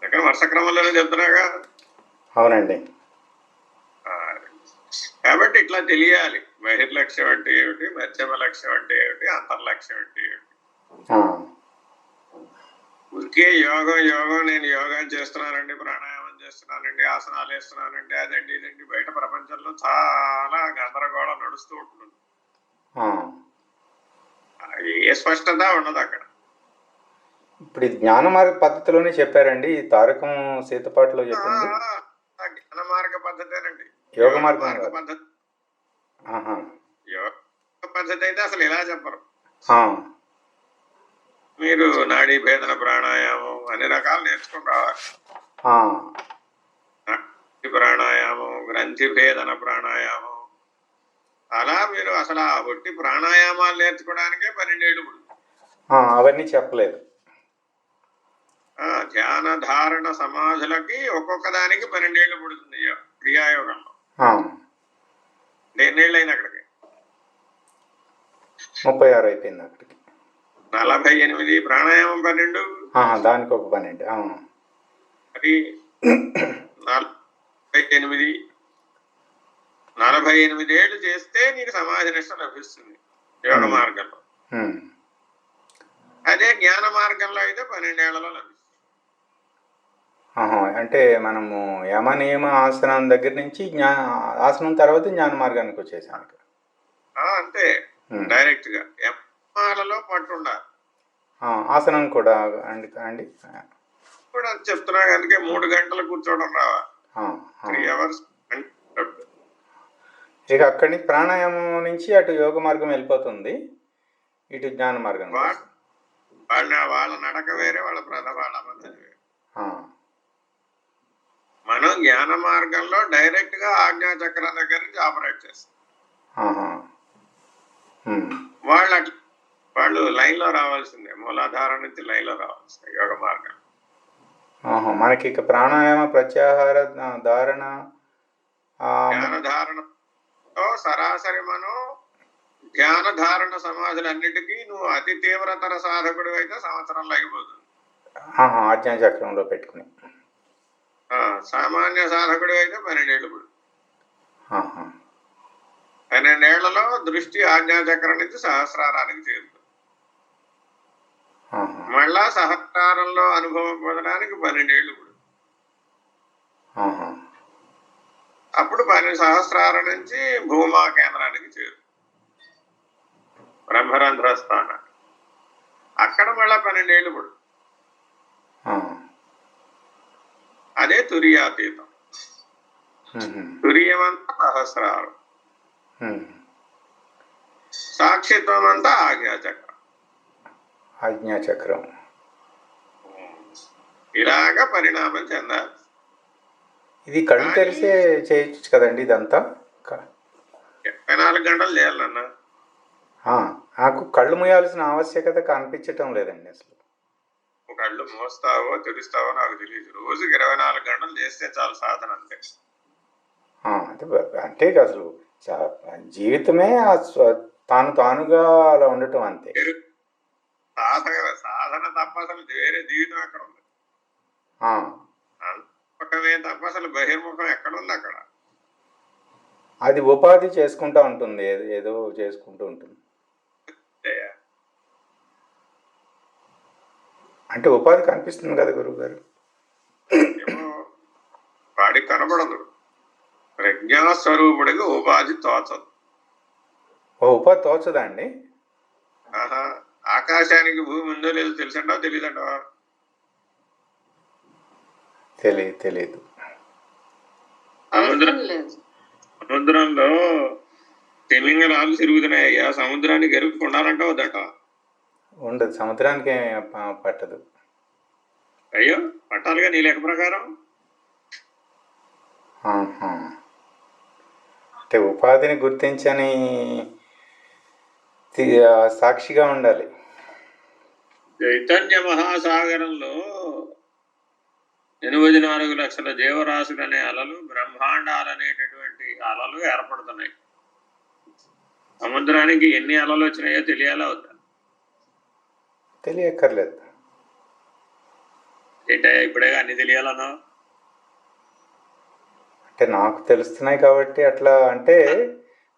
ఇక్కడ వరుస క్రమంలోనే చెప్తున్నాగా. అవునండి. ఆ, కాబట్టి ఇట్లా తెలియాలి, బహిర్లక్ష్యం అంటే ఏమిటి, మధ్యమ లక్ష్యం అంటే ఏమిటి, అంతర్లక్ష్యం అంటే ఏమిటి. ఆ, ఊరికే యోగం యోగం నేను యోగం చేస్తున్నానండి, ప్రాణాయామం చేస్తున్నానండి, ఆసనాలు వేస్తున్నానండి, అదండి ఇదండి, బయట ప్రపంచంలో చాలా గందరగోళం నడుస్తూ ఉంటుంది. ఆ. ఏ స్పష్టత ఉండదు అక్కడ. ఇప్పుడు ఇది జ్ఞాన మార్గ పద్ధతిలోనే చెప్పారండి, ఈ తారకం సీతపాటులో చెప్పింది. జ్ఞాన మార్గ పద్ధతేనండి, యోగ మార్గం మార్గ కాదు. పద్ధతి. ఆహా. యోగ పద్ధతి అయితే అసలు ఇలా చెప్పరు. ఆ, మీరు నాడీ భేదన ప్రాణాయామం అన్ని రకాలు నేర్చుకుని రావాలి. ఆ, నాడీ ప్రాణాయామం, గ్రంథి భేదన ప్రాణాయామం, అలా మీరు అసలు ఆ ఒట్టి ప్రాణాయామాలు నేర్చుకోవడానికే 12 ఏళ్ళు పడుతుంది. అవన్నీ చెప్పలేదు. ధ్యాన ధారణ సమాధులకి ఒక్కొక్క దానికి 12 ఏళ్ళు పడుతుంది క్రియాయోగంలో. ఎన్నేళ్ళు అక్కడికి? 36 అయిపోయింది అక్కడికి. 48 ప్రాణాయామం 12, దానికి ఒక 12. అది 48. 48 ఏళ్ళు చేస్తే నీకు సమాధి నిష్ట లభిస్తుంది యోగ మార్గంలో. అదే జ్ఞాన మార్గంలో అయితే 12 ఏళ్లలో లభిస్తుంది. అంటే మనము యమ నియమ ఆసనం దగ్గర నుంచి ఆసనం తర్వాత జ్ఞాన మార్గానికి వచ్చేసాను. అంతే, డైరెక్ట్ గా యమాలలో పట్టుండాలి. ఆసనం కూడా అండి కూడా చెప్తున్నా కనుక 3 గంటలు కూర్చోవడం రావాలి, 3 hours. ఇక అక్కడి నుంచి ప్రాణాయామం నుంచి అటు యోగ మార్గం వెళ్ళిపోతుంది, ఇటు జ్ఞాన మార్గం. వాళ్ళ నడక వేరే, వాళ్ళ పద్ధతి వేరే. మనం జ్ఞాన మార్గంలో డైరెక్ట్ గా ఆజ్ఞా చక్రం దగ్గర నుంచి ఆపరేట్ చేస్తాం. వాళ్ళు లైన్ లో రావాల్సిందే, మూలాధార నుంచి లైన్ లో రావాల్సిందే యోగ మార్గం. మనకి ఇక ప్రాణాయామ ప్రత్యాహార ధారణ ధ్యాన ధారణతో సరాసరి మనం ధ్యాన ధారణ సమాధులన్నిటికీ నువ్వు అతి తీవ్రతర సాధకుడు అయితే సంవత్సరంలో అయిపోతుంది, ఆజ్ఞా చక్రంలో పెట్టుకుని. సామాన్య సాధకుడు అయితే 12 ఏళ్ళు పడుతుంది. 12 ఏళ్లలో దృష్టి ఆజ్ఞా చక్రం నుంచి సహస్రారానికి చేరుతుంది. మళ్ళా సహస్రారంలో అనుభవం పొందడానికి 12 ఏళ్ళు పడుతుంది. అప్పుడు 12 సహస్రారం నుంచి భూమా కేంద్రానికి చేరు, బ్రహ్మరంధ్ర స్థానానికి. అక్కడ మళ్ళా 12 ఏళ్ళు పడుతుంది. అదే తురియాతీతం. తురియమంతా సహస్రారం, సాక్షిత్వం అంతా ఆజ్ఞాచక్రం. ఇలాగా పరిణామం చెందాలి. ఇది కళ్ళు తెలిసే చేయొచ్చు కదండి ఇదంతా? 24 గంటలు చేయాలన్నా. నాకు కళ్ళు మూయాల్సిన ఆవశ్యకత కనిపించటం లేదండి అసలు. కళ్ళు మోస్తావో తెరుస్తావో నాకు తెలియదు, రోజుకి 24 గంటలు చేస్తే చాలు సాధన. అంతే. అంటే అసలు జీవితమే తానుగా అలా ఉండటం అంతే. సాధన తప్ప అసలు వేరే జీవితం ఎక్కడ ఉంది? అంతముఖమే తప్ప అసలు బహిర్ముఖం ఎక్కడుంది అక్కడ? అది ఉపాధి చేసుకుంటా ఉంటుంది, ఏదో చేసుకుంటూ ఉంటుంది. అంటే ఉపాధి కనిపిస్తుంది కదా గురువు గారు? వాడికి కనపడదు, ప్రజ్ఞాస్వరూపుడికి ఉపాధి తోచదు. ఉపాధి తోచదా అండి? ఆకాశానికి భూమి ఉందో లేదో తెలుసంటావా తెలీదంటావా? తెలీదు. సముద్రంలో తిమింగలాలు తిరుగుతున్నాయ్యా, సముద్రానికి ఎరుపు ఉండాలంటే వద్దట? ఉండదు, సముద్రానికి పట్టదు. అయ్యో పట్టాలిగా నీ లెక్క ప్రకారం. అంటే ఉపాధిని గుర్తించని సాక్షిగా ఉండాలి. చైతన్య మహాసాగరంలో 84 లక్షల జీవరాశులు అనే అలలు, బ్రహ్మాండాలు అనేటటువంటి అలలు ఏర్పడుతున్నాయి. సముద్రానికి ఎన్ని అలలు వచ్చినాయో తెలియాలా వద్దా? తెలియక్కర్లేదు. ఏంటయ్యా ఇప్పుడే అన్ని తెలియాలన్నా? అంటే నాకు తెలుస్తున్నాయి కాబట్టి అట్లా అంటే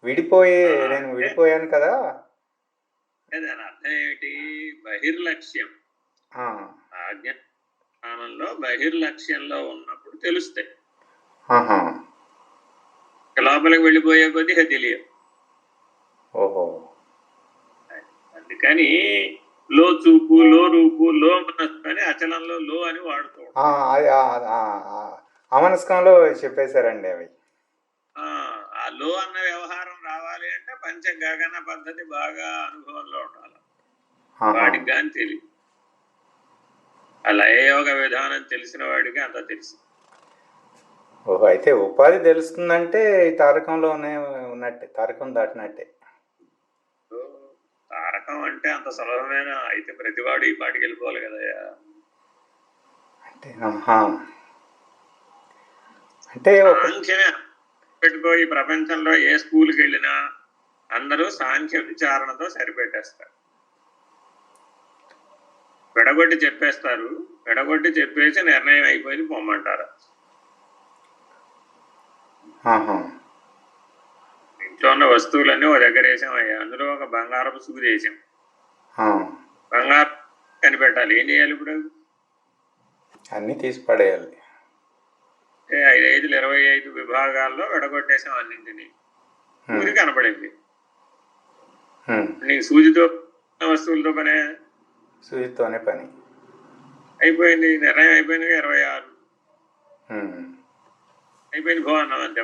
నేను విడిపోయాను కదా. దాని అర్థం ఏమిటి? బహిర్లక్ష్యం ఆ, ఆజ్ఞానంలో బహిర్లక్ష్యంలో ఉన్నప్పుడు తెలుస్తాయి. ఆహా, లోపలికి వెళ్ళిపోయే కొద్దీ ఇక తెలియదు. ఓహో, అందుకని లో చూపు, లో రూపు, లో మనస్సు అని అచలంలో లో అని వాడుతూ ఉంటాం. అది అమనస్కంలో చెప్పేశారండి అవి. ఆ లో అన్న వ్యవహారం రావాలి అంటే పంచ గగన పద్ధతి బాగా అనుభవంలో ఉండాలి. ఆహా, వాడికి కానీ తెలియదు. ఆ లయయోగ విధానం తెలిసిన వాడికి అంత తెలుసు. ఓహో, అయితే ఉపాధి తెలుస్తుందంటే ఈ తారకంలోనే ఉన్నట్టే, తారకం దాటినట్టే. సో, తారకం అంటే అంత సులభమైన అయితే ప్రతివాడు ఈ పాటికి వెళ్ళిపోవాలి కదయ్యా. అంటే ఆహా, అంటే సాంఖ్యమే పెట్టుకో. ఈ ప్రపంచంలో ఏ స్కూల్కి వెళ్ళినా అందరూ సాంఖ్య విచారణతో సరిపెట్టేస్తారు. విడగొట్టి చెప్పేస్తారు. విడగొట్టి చెప్పేసి నిర్ణయం అయిపోయింది పొమ్మంటారు. ఇంట్లో ఉన్న వస్తువులన్నీ ఒక దగ్గర వేసాం అయ్యా. అందులో ఒక బంగారపు సూది వేసాం. బంగారం కనిపెట్టాలి. ఏం చేయాలి ఇప్పుడు? అన్ని తీసి పడేయాలి. 5 25 విభాగాల్లో విడగొట్టేసాం అన్నింటినీ. సూది కనపడింది. నీకు సూదితో వస్తువులతో పనే? సూదితోనే పని అయిపోయింది. నిర్ణయం అయిపోయింది. 26 అయిపోయింది. బాగున్నాం అంతే.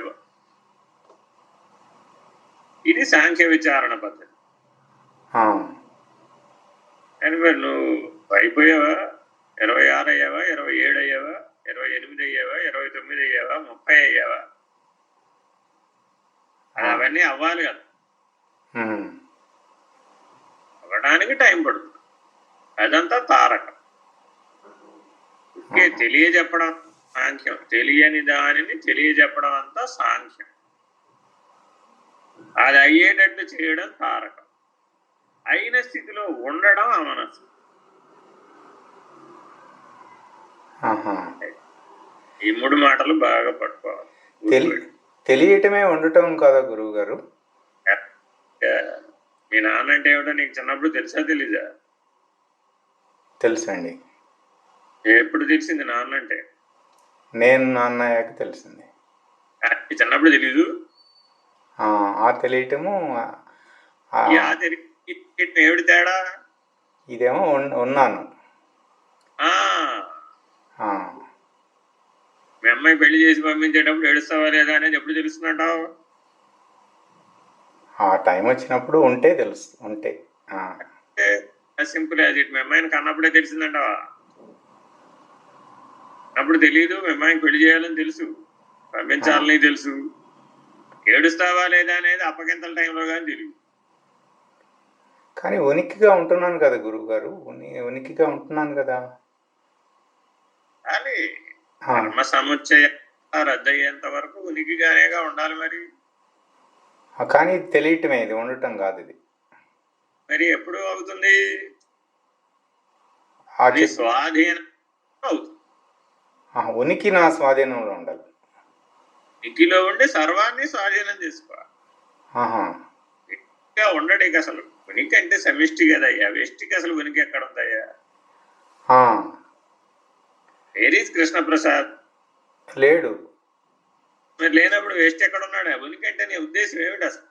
ఇది సాంఖ్య విచారణ పద్ధతి. కానీ మరి నువ్వు అయిపోయావా? 26 అయ్యావా, 27 అయ్యావా, 28 అయ్యావా, 29 అయ్యావా, 30 అయ్యావా? అవన్నీ అవ్వాలి కదా. అవ్వడానికి టైం పడుతుంది. అదంతా తారకం. తెలియజెప్పడం సాంఖ్యం. తెలియని దానిని తెలియజెప్పడం అంతా సాంఖ్యం. అది అయ్యేటట్టు చేయడం తారకం. అయిన స్థితిలో ఉండడం అమనస్సు. ఈ 3 మాటలు బాగా పట్టుకోవాలి. తెలియటమే ఉండటం కదా గురువు గారు? మీ నాన్న అంటే ఏమిటో నీకు చిన్నప్పుడు తెలుసా తెలీదా? తెలుసండి. ఎప్పుడు తెలిసింది నాన్న అంటే? నేను నాన్న అయ్యాక తెలిసింది. చిన్నప్పుడు తెలీదు? తెలియటము ఏమిటి తేడా? ఇదేమో ఉన్నాను. మీ అమ్మాయి పెళ్లి చేసి పంపించేటప్పుడు ఏడుస్తావా లేదా అనేది ఎప్పుడు తెలుస్తుందంటావు? ఆ టైం వచ్చినప్పుడు ఉంటే తెలుసు. ఉంటే సింపుల్ యాజ్ ఇట్. మీ అమ్మాయిని కన్నప్పుడే తెలిసిందంటావా? అప్పుడు తెలీదు. మీ అమ్మాయికి పెళ్లి చేయాలని తెలుసు, పంపించాలని తెలుసు. ఏడుస్తావా లేదా అనేది అప్పగింతల టైంలో కానీ తెలియదు. కానీ ఉనికిగా ఉంటున్నాను కదా గురువు గారు. ఉనికిగా ఉంటున్నాను కదా. కానీ కర్మ సముచ్చయ రద్దయ్యేంత వరకు ఉనికిగానేగా ఉండాలి మరి. కానీ ఇది తెలియటమే, ఇది ఉండటం కాదు. ఇది మరి ఎప్పుడు అవుతుంది? స్వాధీనం అవుతుంది. ఉనికి నా స్వాధీనంలో ఉండాలి. ఉనికిలో ఉండి సర్వాన్ని స్వాధీనం చేసుకోవాలి. ఉండడికి అసలు ఉనికి అంటే సమిష్టి కదయ్యా. వెష్టికి అసలు ఉనికి ఎక్కడ ఉందయ్యా? Where is Krishnaprasad? లేడు. మరి లేనప్పుడు వెస్ట్ ఎక్కడ ఉన్నాడా? ఉనికి అంటే నీ ఉద్దేశం ఏమిటి అసలు?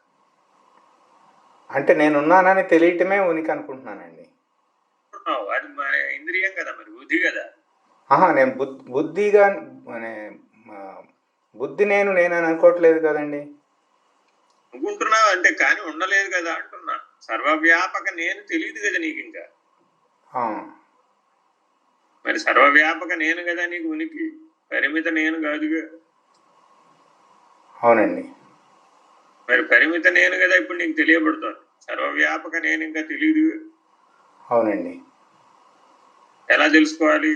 అంటే నేనున్నానని తెలియటమే ఉనికి అనుకుంటున్నానండి. అది మన ఇంద్రియం కదా, మరి బుద్ధి కదా. నేను బుద్ధిగా బుద్ధి నేను అనుకోవట్లేదు కదండి. అనుకుంటున్నావు అంటే, కానీ ఉండలేదు కదా అంటున్నా. సర్వవ్యాపక నేను తెలియదు కదా నీకు ఇంకా. మరి సర్వవ్యాపక నేను కదా నీకు ఉనికి. పరిమిత నేను కాదుగా. అవునండి. మరి పరిమిత నేను కదా ఇప్పుడు నీకు తెలియబడుతుంది. సర్వవ్యాపక నేను ఇంకా తెలియదు. అవునండి. ఎలా తెలుసుకోవాలి?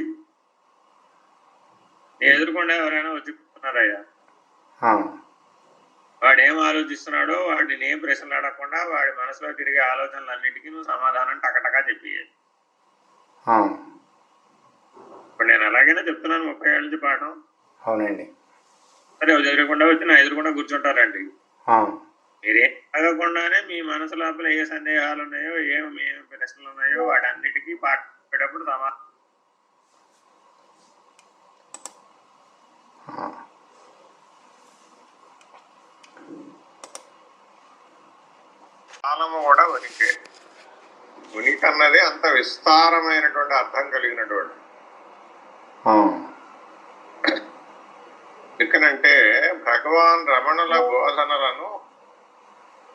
నీ ఎదురుకుండా ఎవరైనా వచ్చి కూర్చున్నారయ్యా. వాడు ఏం ఆలోచిస్తున్నాడో వాడిని ఏం ప్రశ్నలు అడగకుండా వాడి మనసులో తిరిగే ఆలోచనలన్నింటికీ నువ్వు సమాధానం టకటకా చెప్పేయాలి. ఇప్పుడు ఇప్పుడు నేను అలాగైనా చెప్తున్నాను 30 ఏళ్ళ నుంచి పాఠం. అవునండి. సరే ఎదురకుండా వచ్చి నా ఎదురుకుండా కూర్చుంటారండి. ఆ, మీరేం తాగకుండానే మీ మనసు లోపల ఏ సందేహాలు ఉన్నాయో ఏ ప్రశ్నలు ఉన్నాయో వాటన్నిటికీ పాటేటప్పుడు ఆ, కాలము కూడా ఉనికి. ఉనికి అన్నది అంత విస్తారమైనటువంటి అర్థం కలిగినటువంటి. ఆ, ఎందుకనంటే భగవాన్ రమణుల బోధనలను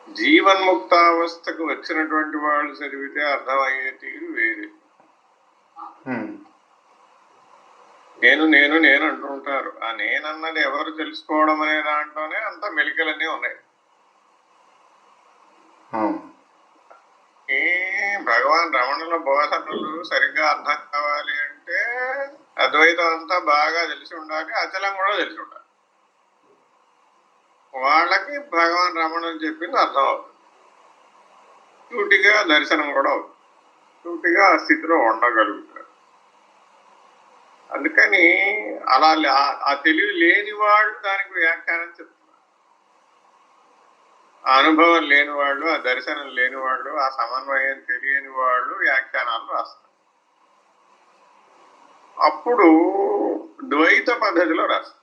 జీవన్ముక్తావస్థకు వచ్చినటువంటి వాళ్ళు చదివితే అర్థమయ్యే తీరు వేరే. ఉమ్, నేను నేను నేను అంటుంటారు. ఆ నేనన్నది ఎవరు తెలుసుకోవడం అనే దాంట్లోనే అంత మెలికలన్నీ ఉన్నాయి. ఆ, ఈ భగవాన్ రమణుల బోధనలు సరిగ్గా అర్థం కావాలి అంటే అద్వైతం అంతా బాగా తెలిసి ఉండాలి, అచలం కూడా తెలిసి ఉండాలి. వాళ్ళకి భగవాన్ రమణులు చెప్పింది అర్థం అవుతుంది, సూటిగా దర్శనం కూడా అవుతుంది, సూటిగా ఆ స్థితిలో ఉండగలుగుతారు. అందుకని అలా ఆ తెలివి లేని వాళ్ళు దానికి వ్యాఖ్యానం చెప్తున్నారు. ఆ అనుభవం లేని వాళ్ళు, ఆ దర్శనం లేని వాళ్ళు, ఆ సమన్వయం తెలియని వాళ్ళు వ్యాఖ్యానాలు రాస్తారు. అప్పుడు ద్వైత పద్ధతిలో రాస్తారు.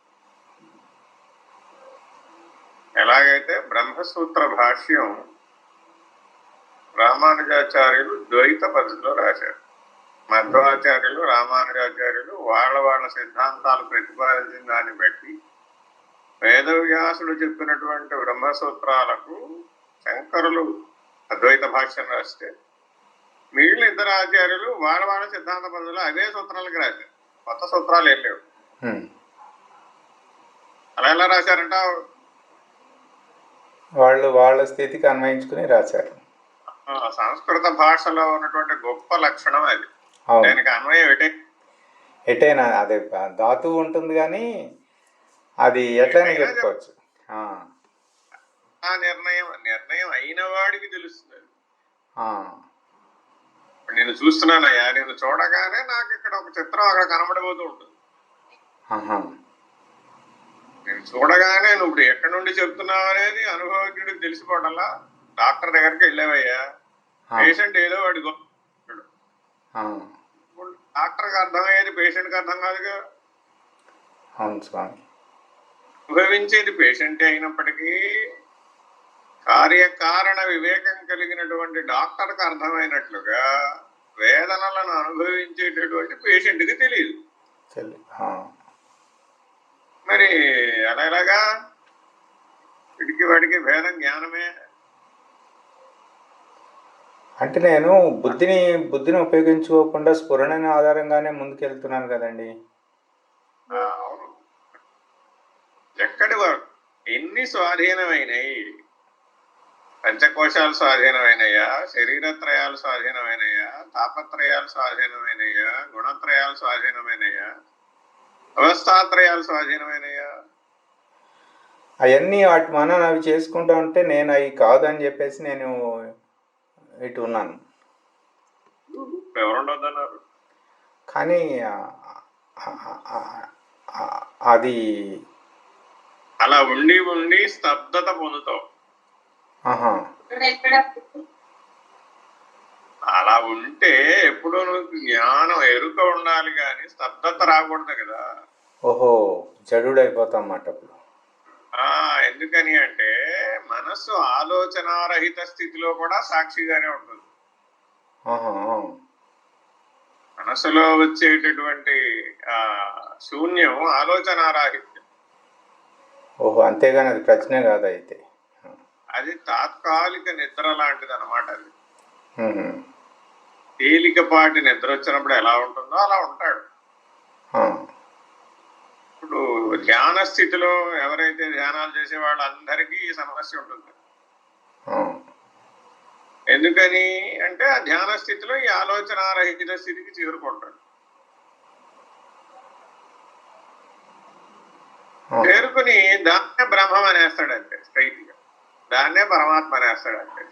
ఎలాగైతే బ్రహ్మసూత్ర భాష్యం రామానుజాచార్యులు ద్వైత పద్ధతిలో రాశారు, మధ్వాచార్యులు రామానుజాచార్యులు వాళ్ళ సిద్ధాంతాలు ప్రతిపాదించిన దాన్ని బట్టి వేదవ్యాసుడు చెప్పినటువంటి బ్రహ్మసూత్రాలకు శంకరులు అద్వైత భాష్యం రాస్తే మిగిలిన ఇద్దరు ఆచార్యులు వాళ్ళ సిద్ధాంత పద్ధతిలో అవే సూత్రాలకు రాశారు, కొత్త సూత్రాలు ఏం లేవు. అలా ఎలా రాశారంట? వాళ్ళ స్థితికి అన్వయించుకుని రాశారు. సంస్కృత భాషలో ఉన్నటువంటి గొప్ప లక్షణం అది. దానికి అన్వయం ఎటైనా అదే ధాతువు ఉంటుంది కానీ అది ఎట్లయినా చెప్పుకోవచ్చు. ఆ నిర్ణయం అయిన వాడికి తెలుస్తుంది. నేను చూస్తున్నానయ్యా, నేను చూడగానే నాకు ఇక్కడ ఒక చిత్రం అక్కడ కనబడిపోతూ ఉంటుంది. నేను చూడగానే నువ్వు ఇప్పుడు ఎక్కడి నుండి చెప్తున్నావు అనేది అనుభవజ్ఞుడికి తెలిసిపోవటంలా. డాక్టర్ దగ్గరికి వెళ్ళావయ్యా, పేషెంట్ ఏదో వాడి డాక్టర్కి అర్థమయ్యేది పేషెంట్కి అర్థం కాదుగా. అనుభవించేది పేషెంటే అయినప్పటికీ కార్యకారణ వివేకం కలిగినటువంటి డాక్టర్కి అర్థమైనట్లుగా వేదనలను అనుభవించేటటువంటి పేషెంట్కి తెలియదు. మరి అలా ఎలాగా? వీడికి వాడికి భేదం జ్ఞానమే. అంటే నేను బుద్ధిని ఉపయోగించుకోకుండా స్ఫురణని ఆధారంగానే ముందుకెళ్తున్నాను కదండి. అవును. ఎక్కడి వరకు ఎన్ని స్వాధీనమైనవి? పంచకోశాలు స్వాధీనమైనయా, శరీరత్రయాలు స్వాధీనమైనయా, తాపత్రయాలు స్వాధీనమైనయా, గుణత్రయాలు స్వాధీనమైనయా, అవస్థాత్రయాలు స్వాధీనమైనయా? అవన్నీ వాటి మనం అవి చేసుకుంటా ఉంటే నేను అవి కాదని చెప్పేసి నేను ఇటు ఉన్నాను. ఎవరుండొద్దన్నారు? కానీ అది అలా ఉండి ఉండి స్తబ్దత పొందుతావు. అలా ఉంటే ఎప్పుడూ నువ్వు జ్ఞానం ఎరుక ఉండాలి కానీ స్తబ్దత రాకూడదు కదా. ఓహో, జడుడైపోతాం మాట. ఎందుకని అంటే మనస్సు ఆలోచనారహిత స్థితిలో కూడా సాక్షిగానే ఉంటుంది. మనస్సులో వచ్చేటటువంటి శూన్యం ఆలోచనారాహిత్యం. ఓహో, అంతేగాని అది ప్రశ్నే కాదు. అయితే అది తాత్కాలిక నిద్ర లాంటిది అన్నమాట. అది తేలికపాటి నిద్ర వచ్చినప్పుడు ఎలా ఉంటుందో అలా ఉంటాడు. ఇప్పుడు ధ్యాన స్థితిలో ఎవరైతే ధ్యానాలు చేసే వాళ్ళందరికీ ఈ సమస్య ఉంటుంది. ఎందుకని అంటే ఆ ధ్యాన స్థితిలో ఈ ఆలోచనారహిత స్థితికి చేరుకుంటాడు. చేరుకుని దాన్నే బ్రహ్మం అనేస్తాడంటే, స్ట్రైట్ గా దాన్నే పరమాత్మ అనేస్తాడంటే.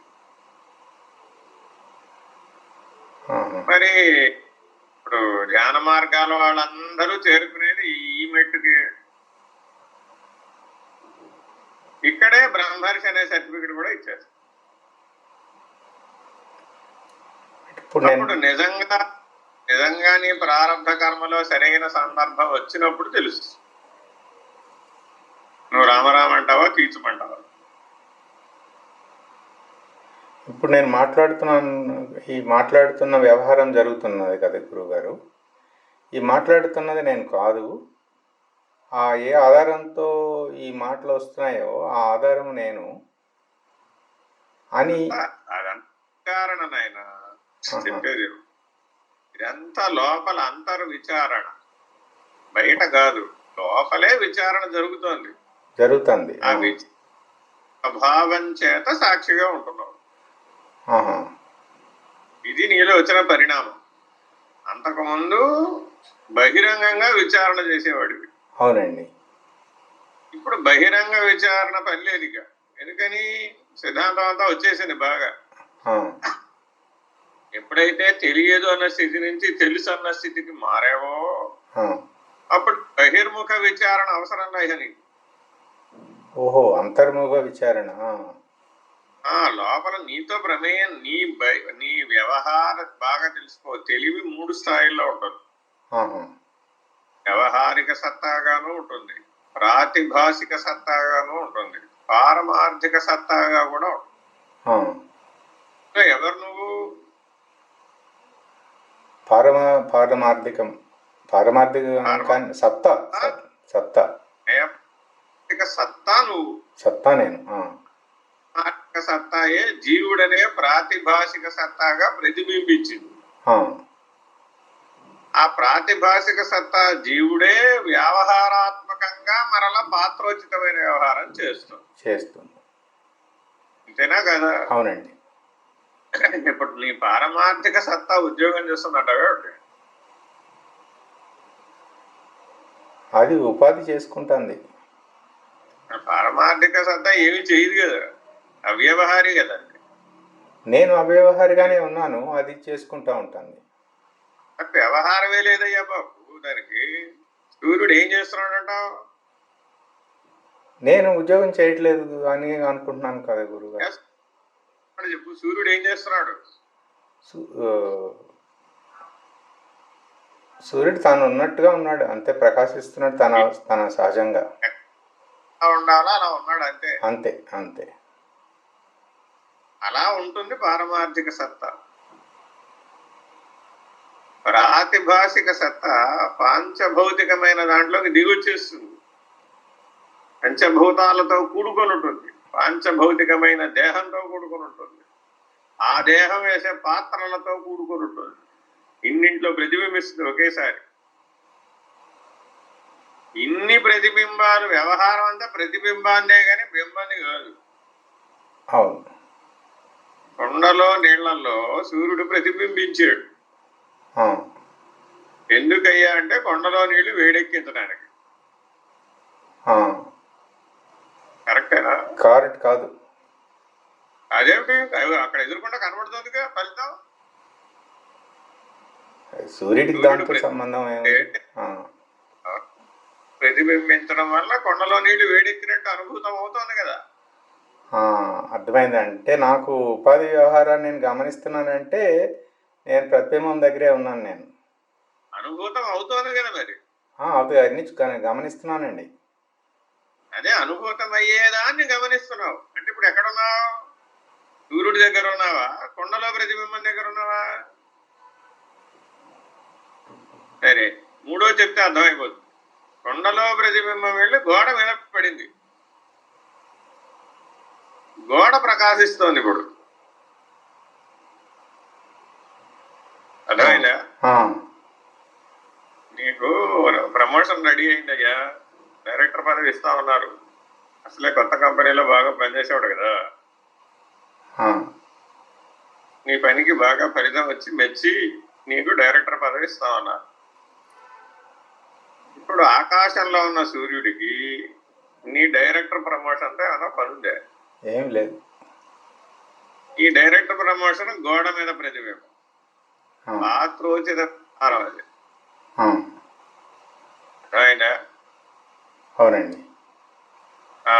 మరి ఇప్పుడు ధ్యాన మార్గాల వాళ్ళందరూ చేరుకునేది ఈ మెట్టుకి. ఇక్కడే బ్రహ్మర్షి అనే సర్టిఫికెట్ కూడా ఇచ్చారు. అప్పుడు నిజంగా నీ ప్రారంభ కర్మలో సరైన సందర్భం వచ్చినప్పుడు తెలుస్తుంది. నువ్వు రామరామ అంటావా కీచుమంటావా? ఇప్పుడు నేను మాట్లాడుతున్న వ్యవహారం జరుగుతున్నది కదా గురువుగారు. ఈ మాట్లాడుతున్నది నేను కాదు. ఏ ఆధారంతో ఈ మాటలు వస్తున్నాయో ఆ ఆధారం నేను అని విచారణనైనా చెప్పేది. ఇదంతా లోపల అంతర్విచారణ, బయట కాదు, లోపలే విచారణ జరుగుతోంది. ఆ భావం చేత సాక్షిగా ఉంటున్నావు. ఇది నీలో వచ్చిన పరిణామం. అంతకుముందు బహిరంగంగా విచారణ చేసేవాడివి. అవునండి. ఇప్పుడు బహిరంగ విచారణ పనిలేదుగా. ఎందుకని? సిద్ధాంతం అంతా వచ్చేసింది బాగా. ఎప్పుడైతే తెలియదు అన్న స్థితి నుంచి తెలుసు అన్న స్థితికి మారావో అప్పుడు బహిర్ముఖ విచారణ అవసరం లేదని. ఓహో, అంతర్ముఖ విచారణ. లోపల నీతో ప్రమేయం, నీ వ్యవహారం బాగా తెలుసుకో. తెలివి 3 స్థాయిల్లో ఉంటుంది. వ్యవహారిక సత్తాగాను ఉంటుంది, ప్రాతిభాసిక సత్తాగాను ఉంటుంది, పారమార్థిక సత్తాగా కూడా ఉంటుంది. ఎవరు నువ్వు? పారమార్థిక సత్తా. సత్తా నువ్వు. సత్తా నేను. సత్తాయే జీవుడనే ప్రాతిభాసిక సత్తాగా ప్రతిబింబించింది. ఆ ప్రాతిభాసిక సత్తా జీవుడే వ్యవహారాత్మకంగా మరలా పాత్రోచితమైన వ్యవహారం చేస్తుంది. అంతేనా కదా? అవునండి. ఇప్పుడు నీ పారమార్థిక సత్తా ఉద్యోగం చేస్తున్నట్టవే. అది ఉపాధి చేసుకుంటుంది. పారమార్థిక సత్తా ఏమి చేయదు కదా, అవ్యవహారి కదా. నేను అవ్యవహారిగానే ఉన్నాను, అది చేసుకుంటా ఉంటుంది. వ్యవహారమే లేదయ్యా బాబు. దానికి సూర్యుడు ఏం చేస్తున్నాడంటావు? నేను ఉద్యోగం చేయట్లేదు అని అనుకుంటున్నాను కదా గురుగారు. చెప్పు, సూర్యుడు ఏం చేస్తున్నాడు? సూర్యుడు తాను ఉన్నట్టుగా ఉన్నాడు, అంతే, ప్రకాశిస్తున్నాడు తన సహజంగా. ఉండాలా అలా ఉన్నాడు, అంతే అంతే అంతే. అలా ఉంటుంది పారమార్థిక సత్తా. ప్రాతిభాసిక సత్తా పాంచభౌతికమైన దాంట్లోకి దిగొచ్చేస్తుంది. పంచభూతాలతో కూడుకొని ఉంటుంది, పాంచభౌతికమైన దేహంతో కూడుకొని ఉంటుంది, ఆ దేహం వేసే పాత్రలతో కూడుకొని ఉంటుంది. ఇన్నింట్లో ప్రతిబింబిస్తుంది ఒకేసారి. ఇన్ని ప్రతిబింబాలు, వ్యవహారం అంతా ప్రతిబింబాన్నే గాని బింబాన్ని కాదు. అవును. కొండలో నీళ్లలో సూర్యుడు ప్రతిబింబించాడు. ఎందుకయ్యా అంటే కొండలో నీళ్లు వేడెక్కించడానికి. కరెక్టేనా? కరెక్ట్ కాదు. అదేమిటి, అక్కడ ఎదురుకుండా కనబడుతుందిగా ఫలితం. సూర్యుడికి దాంతో సంబంధం ప్రతిబింబించడం వల్ల కొండలో నీళ్లు వేడెక్కినట్టు అనుభూతం అవుతుంది కదా. అర్థమైంది. అంటే నాకు ఉపాధి వ్యవహారాన్ని నేను గమనిస్తున్నానంటే నేను ప్రతిబింబం దగ్గరే ఉన్నాను. నేను అనుభూతం అవుతోంది కదా మరి. అవుతుంది, అన్ని గమనిస్తున్నానండి. అదే అనుభూతం అయ్యేదాన్ని గమనిస్తున్నావు. అంటే ఇప్పుడు ఎక్కడున్నావు? సూర్యుడి దగ్గర ఉన్నావా, కొండలో ప్రతిబింబం దగ్గర ఉన్నావా? సరే, మూడో చెప్తే అర్థమైపోతుంది. కొండలో ప్రతిబింబం వెళ్ళి గోడ మీద పడింది, గోడ ప్రకాశిస్తోంది. ఇప్పుడు అర్థమైందా? నీకు ప్రమోషన్ రెడీ అయిందయ్యా, డైరెక్టర్ పదవి ఇస్తా ఉన్నారు. అసలే కొత్త కంపెనీలో బాగా పనిచేసేవాడు కదా, నీ పనికి బాగా ఫలితం వచ్చి మెచ్చి నీకు డైరెక్టర్ పదవి ఇస్తా ఉన్నారు. ఇప్పుడు ఆకాశంలో ఉన్న సూర్యుడికి నీ డైరెక్టర్ ప్రమోషన్తో ఏమైనా పనుందే? ఏం లేదు. ఈ డైరెక్టర్ ప్రమోషన్ గోడ మీద ప్రతిబింబం, పాత్రోచిత ఆహారం అది. ఆ, అర్థమైందా? అవునండి. ఆ,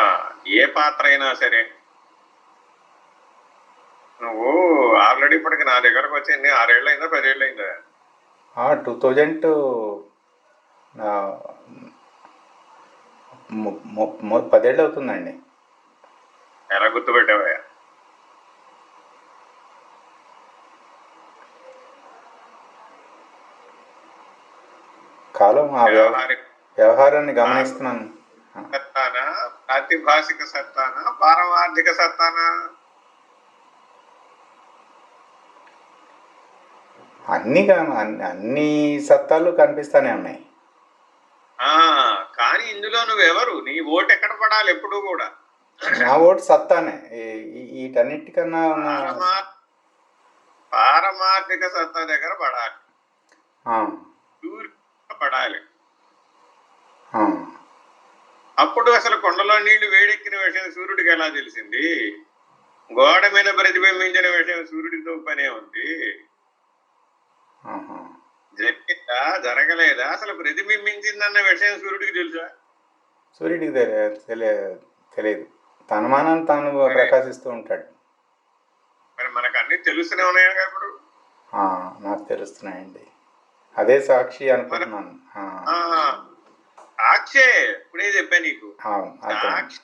ఏ పాత్ర అయినా సరే నువ్వు ఆల్రెడీ ఇప్పటికి నా దగ్గరకు వచ్చి ఎన్ని 6 ఏళ్ళు అయిందా 10 ఏళ్ళు అయిందా? 2000 10 ఏళ్ళు అవుతుందండి. ఎలా గుర్తుపెట్టావా? కాలం ఆ వ్యవహారిక వ్యవహారాన్ని గమనిస్తున్నాను. సత్తానా, ప్రాతిభాషిక సత్తానా, పారమార్థిక సత్తానా? అన్ని సత్తాలు కనిపిస్తానే ఉన్నాయి. ఆ, కానీ ఇందులో నువ్వెవరు? నీ ఓటు ఎక్కడ పడాలి? ఎప్పుడు కూడా నా ఓటు సత్తానే. వీటన్నిటికన్నా ఉన్న పారమార్థిక సత్తా దగ్గర పడాలి, ఆ, పడాలి. ఆ, అప్పుడు అసలు కొండలో నీళ్లు వేడెక్కిన విషయం సూర్యుడికి ఎలా తెలిసింది? గోడ మీద ప్రతిబింబించిన విషయం సూర్యుడితో పనే ఉంది. ఆహా. జరిగిందా జరగలేదా? అసలు ప్రతిబింబించిందన్న విషయం సూర్యుడికి తెలుసా? సూర్యుడికి తెలియదు. తన మానాన్ని తాను ప్రకాశిస్తూ ఉంటాడు. మరి మనకు అన్ని తెలుస్తూనే ఉన్నాయి కదా ఇప్పుడు. నాకు తెలుస్తున్నాయండి. అదే సాక్షి అనుకుంటున్నాను. సాక్షే ఇప్పుడే చెప్పా నీకు. సాక్షి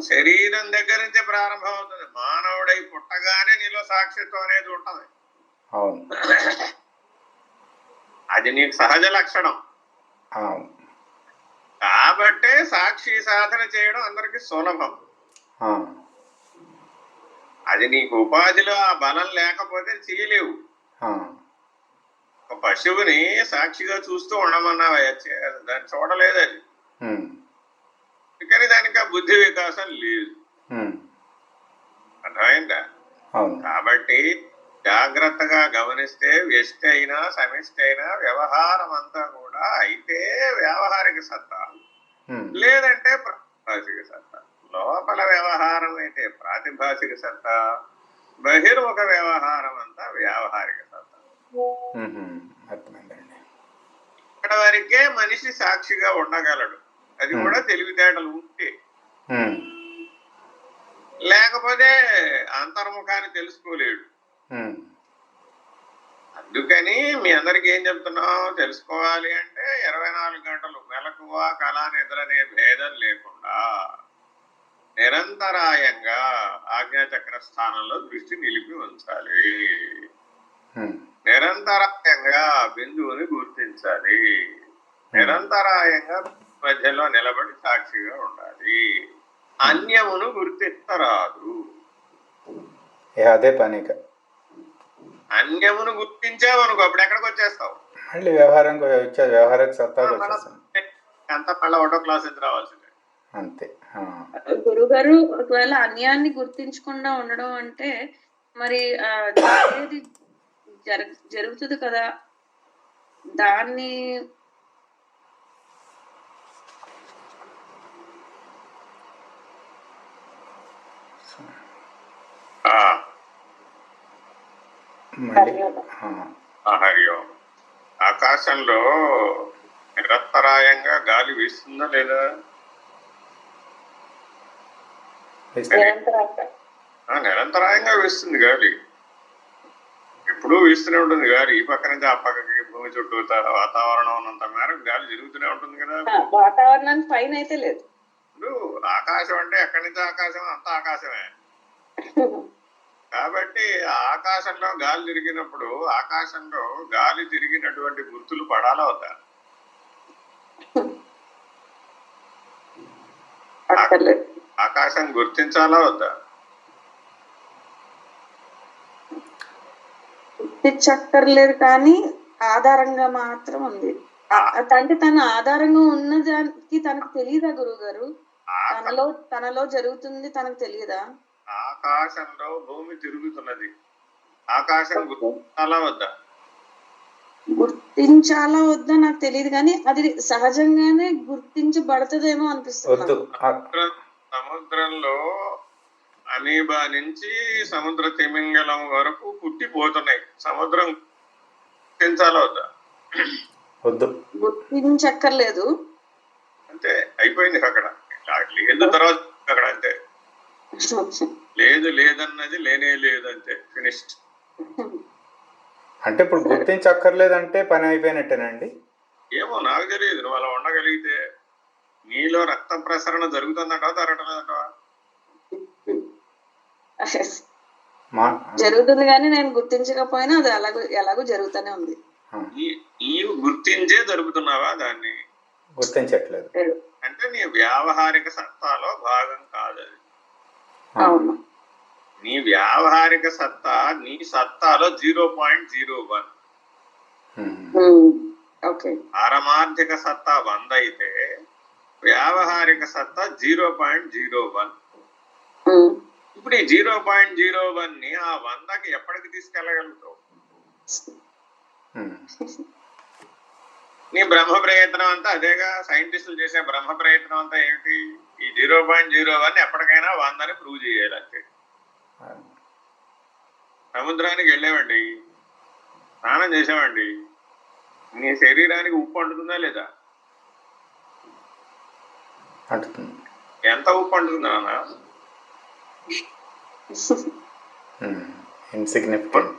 శరీరం దగ్గర నుంచే ప్రారంభం అవుతుంది. మానవుడై పుట్టగానే నీలో సాక్షిత్వం అనేది ఉంటుంది. అవును, అది నీకు సహజ లక్షణం. కాబట్టే సాక్షి సాధన చేయడం అందరికి సులభం. అది నీకు ఉపాధిలో ఆ బలం లేకపోతే చేయలేవు. ఒక పశువుని సాక్షిగా చూస్తూ ఉండమన్నావా? దాన్ని చూడలేదు అది. కానీ దానికి ఆ బుద్ధి వికాసం లేదు. అర్థమైందా? కాబట్టి జాగ్రత్తగా గమనిస్తే వ్యష్టి అయినా సమిష్టి అయినా వ్యవహారం అంతా కూడా అయితే వ్యావహారిక సత్తా, లేదంటే ప్రాతిభాషిక సత్తా. లోపల వ్యవహారం అయితే ప్రాతిభాషిక సత్తా, బహిర్ముఖ వ్యవహారం అంతా వ్యావహారిక సత్తా. ఇక్కడ వరకే మనిషి సాక్షిగా ఉండగలడు. అది కూడా తెలివితేటలు ఉంటే. లేకపోతే అంతర్ముఖాన్ని తెలుసుకోలేడు. అందుకని మీ అందరికి ఏం చెప్తున్నాం? తెలుసుకోవాలి అంటే 24 గంటలు మెలకువ కళ నిద్ర అనే భేదం లేకుండా నిరంతరాయంగా ఆజ్ఞాచక్ర స్థానంలో దృష్టి నిలిపి ఉంచాలి. నిరంతరాయంగా బిందువుని గుర్తించాలి. నిరంతరాయంగా మధ్యలో నిలబడి సాక్షిగా ఉండాలి. అన్యమును గుర్తించరాదు. అదే పని. అన్యమును గుర్తించావనుకో అప్పుడు ఎక్కడికి వచ్చేస్తావు? మళ్ళీ వ్యవహారిక సత్తాకు వచ్చేస్తాం. అంతా మళ్ళీ ఒకటో క్లాస్ నుంచి రావాల్సిందే. అంతే. గురుగారు, ఒకవేళ అన్యాన్ని గుర్తించకుండా ఉండడం అంటే మరి ఏది జరుగుతుంది కదా, దాన్ని ఆకాశంలో నిరంతరాయంగా గాలి వీస్తుందా లేదా? నిరంతరాయంగా వీస్తుంది గాలి. ఎప్పుడూ వీస్తూనే ఉంటుంది గాలి. ఈ పక్క నుంచి ఆ పక్కకి భూమి చుట్టూ వాతావరణం ఉన్నంత మేరకు గాలి జరుగుతూనే ఉంటుంది కదా. వాతావరణానికి పైన అయితే లేదు. ఇప్పుడు ఆకాశం అంటే ఎక్కడి నుంచి ఆకాశం అంతా ఆకాశమే. కాబట్టి ఆకాశంలో గాలి తిరిగినప్పుడు ఆకాశంలో గాలి తిరిగినటువంటి గుర్తులు పడాలా వద్దా? ఆకాశం గుర్తించాలా వద్దా? గుర్తించక్కర్లేదు, కానీ ఆధారంగా మాత్రం ఉంది. అంటే తన ఆధారంగా ఉన్నదానికి తనకు తెలియదా గురువు గారు? తనలో జరుగుతుంది తనకు తెలియదా? ఆకాశంలో భూమి తిరుగుతున్నది. ఆకాశం గుర్తించాలా వద్దా? గుర్తించాలా వద్దా నాకు తెలియదు, కానీ అది సహజంగానే గుర్తించబడుతుందేమో అనిపిస్తుంది. సముద్రంలో అమీబా నుంచి సముద్ర తిమింగలం వరకు పుట్టిపోతున్నాయి. సముద్రం గుర్తించాలా వద్దా? వద్దు. గుర్తించక్కర్లేదు. అంతే, అయిపోయింది అక్కడ. లేదు తర్వాత అక్కడ అంతే. లేదు లేదన్నది లేనే లేదు, అంతే, ఫినిష్డ్. అంటే ఇప్పుడు గుర్తించక్కర్లేదంటే పని అయిపోయినట్టేనండి? ఏమో నాకు తెలియదు. నువ్వు అలా ఉండగలిగితే నీలో రక్త ప్రసరణ జరుగుతుందంటావా జరగట్లేదంటావా? జరుగుతుంది కానీ నేను గుర్తించకపోయినా అది ఎలాగో జరుగుతూనే ఉంది. నీవు గుర్తించే జరుగుతున్నావా దాన్ని? గుర్తించట్లేదు. అంటే నీ వ్యావహారిక సత్తాలో భాగం కాదు అది. అవును. నీ వ్యావహారిక సత్తా నీ సత్తాలో 0.01. ఓకే. పారమార్థిక సత్తా 100 అయితే వ్యావహారిక సత్తా 0.01. ఇప్పుడు ఈ 0.01 ని ఆ 100కి ఎప్పటికి తీసుకెళ్ళగలుగుతావు? నీ బ్రహ్మ ప్రయత్నం అంతా అదేగా. సైంటిస్టులు చేసే బ్రహ్మ ప్రయత్నం అంతా ఏమిటి? ఈ 0.01 ఎప్పటికైనా 100ని ప్రూవ్ చేయాలి, అంతే. సముద్రానికి వెళ్ళామండి, స్నానం చేసామండి, నీ శరీరానికి ఉప్పు అంటుతుందా లేదా? ఎంత ఉప్పు అంటుంది నాన్న? ఇన్సిగ్నిఫికెంట్.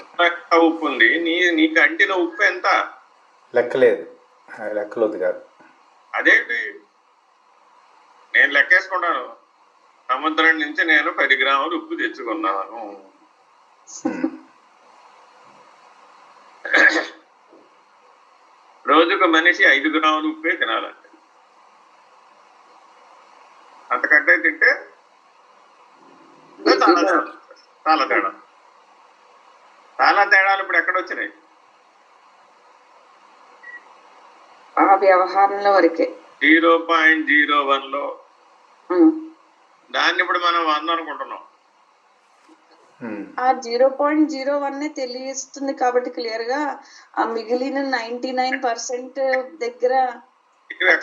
ఉప్పు ఉంది, నీకు అంటిన ఉప్పు ఎంత? లెక్కలేదు, లెక్కలేదు కాదు. అదేంటి, నేను లెక్కేసుకుంటాను. సముద్రం నుంచి నేను 10 గ్రాములు ఉప్పు తెచ్చుకున్నాను. రోజుకు మనిషి 5 గ్రాములు ఉప్పే తినాలంటే, అంతకంటే తింటే చాలా తేడా. చాలా తేడాలు ఇప్పుడు ఎక్కడొచ్చినాయి? ఆ వ్యవహారంలో వరకే 0.01లో. దాన్ని ఇప్పుడు మనం 100 అనుకుంటున్నాం. ఆ 0.01 తెలియస్తుంది కాబట్టి క్లియర్ గా ఆ మిగిలిన 99% దగ్గర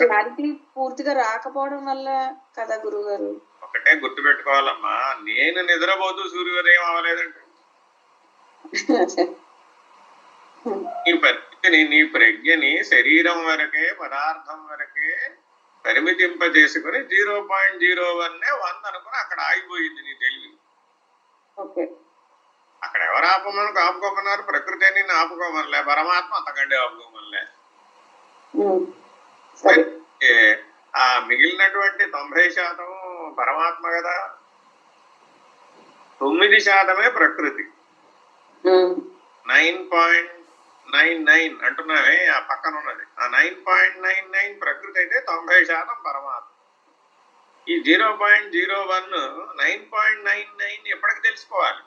క్లారిటీ పూర్తిగా రాకపోవడం వల్ల కదా గురువు గారు. ఒకటే గుర్తు పెట్టుకోవాలమ్మా, నేను నిద్రపోతూ సూర్యోదయం అవ్వలేదండి. నీ ప్రజ్ఞని శరీరం వరకే, పదార్థం వరకే పరిమితింపజేసుకుని 0.01 100 అనుకుని అక్కడ ఆగిపోయింది నీ తెలివి. అక్కడ ఎవరు ఆపుకోమన్నారు? ప్రకృతి నిన్ను ఆపుకోమనిలే, పరమాత్మ అంతకంటే ఆపుకోమనిలే. ఆ మిగిలినటువంటి 90% పరమాత్మ కదా, 9% ప్రకృతి. 9.99 అంటున్నావే, ఆ పక్కన ఉన్నది ఆ 9.99 ప్రకృతి అయితే 90% పరమాత్మ. ఈ 0.01 9.99 ఎప్పటికి తెలుసుకోవాలి?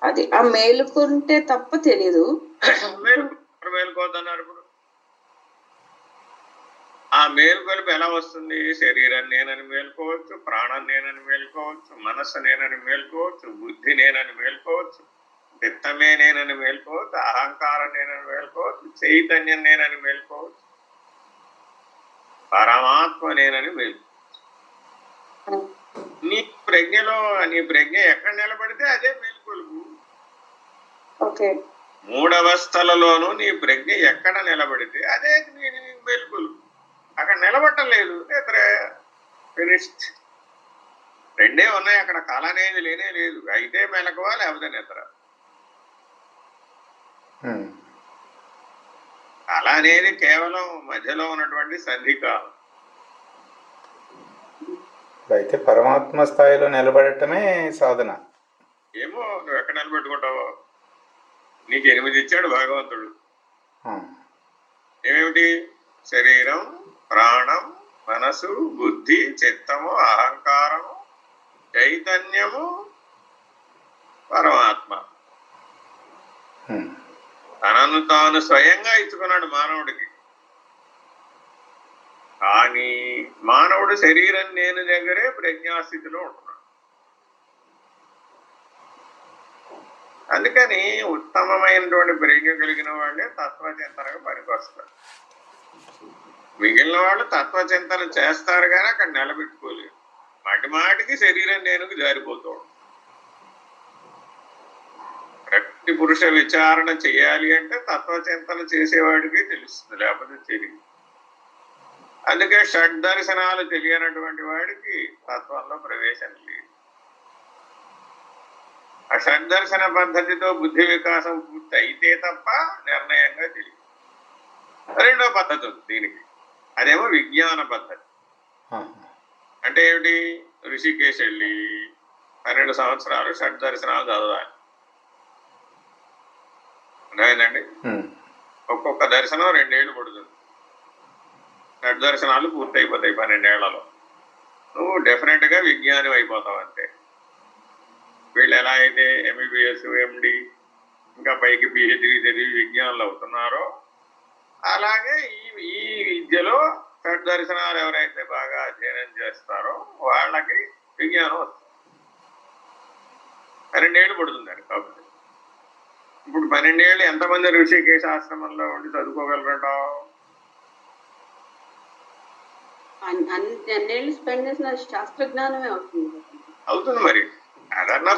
అది ఆ మేలుకుంటే తప్ప తెలీదు. మేలుకోవద్దన్నారు. ఇప్పుడు ఆ మేలుకొలుపు ఎలా వస్తుంది? శరీరం నేనని మేలుకోవచ్చు, ప్రాణం నేనని మేలుకోవచ్చు, మనస్సు నేనని మేలుకోవచ్చు, బుద్ధి నేనని మేలుకోవచ్చు, చిత్తమే నేనని మేలుకోవచ్చు, అహంకారం నేనని మేలుకోవచ్చు, చైతన్యం నేనని మేలుకోవచ్చు, పరమాత్మ నేనని మేలుకోవచ్చు. నీ ప్రజ్ఞ ఎక్కడ నిలబడితే అదే మేలుకొలుపు. మూడవస్థలలోనూ నీ ప్రజ్ఞ ఎక్కడ నిలబడితే అదే మేలుకొలుపు. అక్కడ నిలబడటం లేదు, నిద్ర. ఫినిష్డ్. రెండే ఉన్నాయి అక్కడ, కళ అనేది లేనే లేదు. అయితే మెలకువ, లేకపోతే నిద్ర. కళ అనేది కేవలం మధ్యలో ఉన్నటువంటి సంధికాలం. అయితే పరమాత్మ స్థాయిలో నిలబడటమే సాధన. ఏమో నువ్వు ఎక్కడ నిలబెట్టుకుంటావో. నీకు 8 ఇచ్చాడు భగవంతుడు. ఏమేమిటి? శరీరం, ప్రాణం, మనసు, బుద్ధి, చిత్తము, అహంకారము, చైతన్యము, పరమాత్మ. తనను తాను స్వయంగా ఇచ్చుకున్నాడు మానవుడికి. కానీ మానవుడు శరీరం నేను దగ్గరే ప్రజ్ఞాస్థితిలో ఉంటున్నాడు. అందుకని ఉత్తమమైనటువంటి ప్రజ్ఞ కలిగిన వాళ్ళే తత్వచింతనకు పనికొస్తారు. మిగిలిన వాళ్ళు తత్వచింతన చేస్తారు కానీ అక్కడ నిలబెట్టుకోలేరు. మాటికి శరీరం నేనుకు జారిపోతాడు. ఈ పురుష విచారణ చేయాలి అంటే తత్వచింతన చేసేవాడికి తెలుస్తుంది, లేకపోతే తెలియదు. అందుకే షడ్దర్శనాలు తెలియనటువంటి వాడికి తత్వంలో ప్రవేశం లేదు. ఆ షడ్దర్శన పద్ధతితో బుద్ధి వికాసం పూర్తి అయితే తప్ప నిర్ణయంగా తెలియదు. రెండో పద్ధతి ఉంది దీనికి, అదేమో విజ్ఞాన పద్ధతి. అంటే ఏమిటి? ఋషికేశ్ వెళ్ళి 12 సంవత్సరాలు షడ్దర్శనాలు చదవాలి. అర్థమైందండి? ఒక్కొక్క దర్శనం 2 ఏళ్ళు పడుతుంది. షడ్దర్శనాలు పూర్తి అయిపోతాయి 12 ఏళ్లలో. నువ్వు డెఫినెట్ గా విజ్ఞానం అయిపోతావు అంతే. వీళ్ళు ఎలా అయితే ఎంబీబీఎస్, ఎండి, ఇంకా పైకి పిహెచ్డి చదివి విజ్ఞానులు అవుతున్నారో అలాగే ఈ విద్యలో షడ్దర్శనాలు ఎవరైతే బాగా అధ్యయనం చేస్తారో వాళ్ళకి విజ్ఞానం వస్తుంది. 12 ఏళ్ళు పడుతుంది. కాబట్టి ఇప్పుడు 12 ఏళ్ళు ఎంతమంది ఋషికేశ ఆశ్రమంలో ఉండి చదువుకోగలరంటావు? అన్నేళ్ళు స్పెండ్ చేసిన శాస్త్ర జ్ఞానమే అవుతుంది. మరి అదన్నా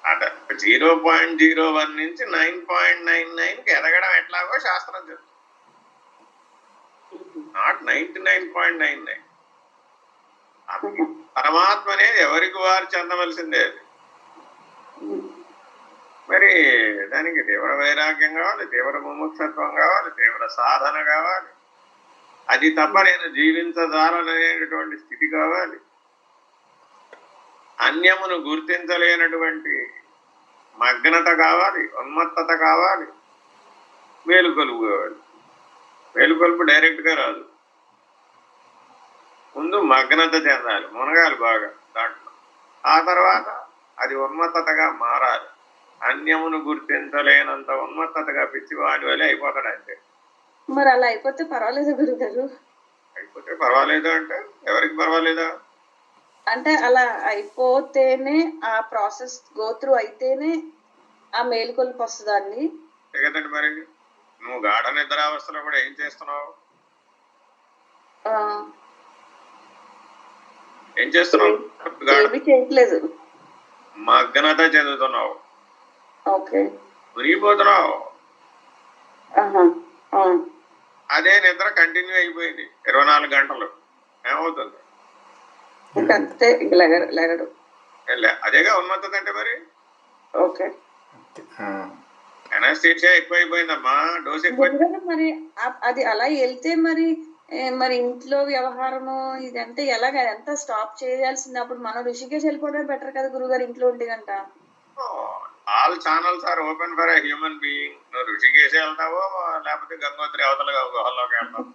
అట 0.01 నుంచి 9.99కి ఎదగడం ఎట్లాగో శాస్త్రం చెప్తుంది. నాట్ 99.99. పరమాత్మ అనేది ఎవరికి వారు చెందవలసిందే. అది మరి దానికి తీవ్ర వైరాగ్యం కావాలి, తీవ్ర ముముక్షత్వం కావాలి, తీవ్ర సాధన కావాలి. అది తప్ప నేను జీవించజాలనేటువంటి స్థితి కావాలి. అన్యమును గుర్తించలేనటువంటి మగ్నత కావాలి, ఉన్మత్తత కావాలి, మేలుకొలుపు కావాలి. మేలుకొలుపు డైరెక్ట్ గా రాదు, ముందు మగ్నత చెందాలి, మునగాలి బాగా దాంట్లో. ఆ తర్వాత అది ఉన్మత్తతగా మారాలి. అన్యమును గుర్తించలేనంత ఉన్మత్తతగా పిచ్చివాడి వల్ల అయిపోతాడు అంతే. మరి అలా అయిపోతే పర్వాలేదు గురుగారు? అయిపోతే పర్వాలేదు అంటే ఎవరికి పర్వాలేదా? అంటే అలా అయిపోతేనే ఆ ప్రాసెస్ గో త్రూ అయితేనే ఆ మేలుకొలుపు వస్తుందండి కదండి. మరి నువ్వు గాఢ నిద్రావస్థలో కూడా ఏం చేస్తున్నావు? ఏం చేస్తున్నావు? చేయట్లేదు, మగ్నత చెందుతున్నావు, మునిగిపోతున్నావు. అదే నిద్ర కంటిన్యూ అయిపోయింది 24 గంటలు, ఏమవుతుంది? అదేగా ఉన్మత్తత అంటే. మరి ఎనస్థీషియా ఎక్కువైపోయిందమ్మా, డోస్ ఎక్కువ. మరి అది అలా వెళ్తే మరి ఇంట్లో వ్యవహారము ఇదంటే ఎలాగ ఎంత స్టాప్ చేయాల్సింది? అప్పుడు మనం ఋషికేశ్ వెళ్ళిపోవడమే బెటర్ కదా గురుగారు, ఇంట్లో ఉండి గంట. All channels are open for a human being. నువ్వు ఋషికేశ్ వెళ్తావో లేకపోతే గంగోత్రి అవతల గుహల్లోకి వెళ్తావు.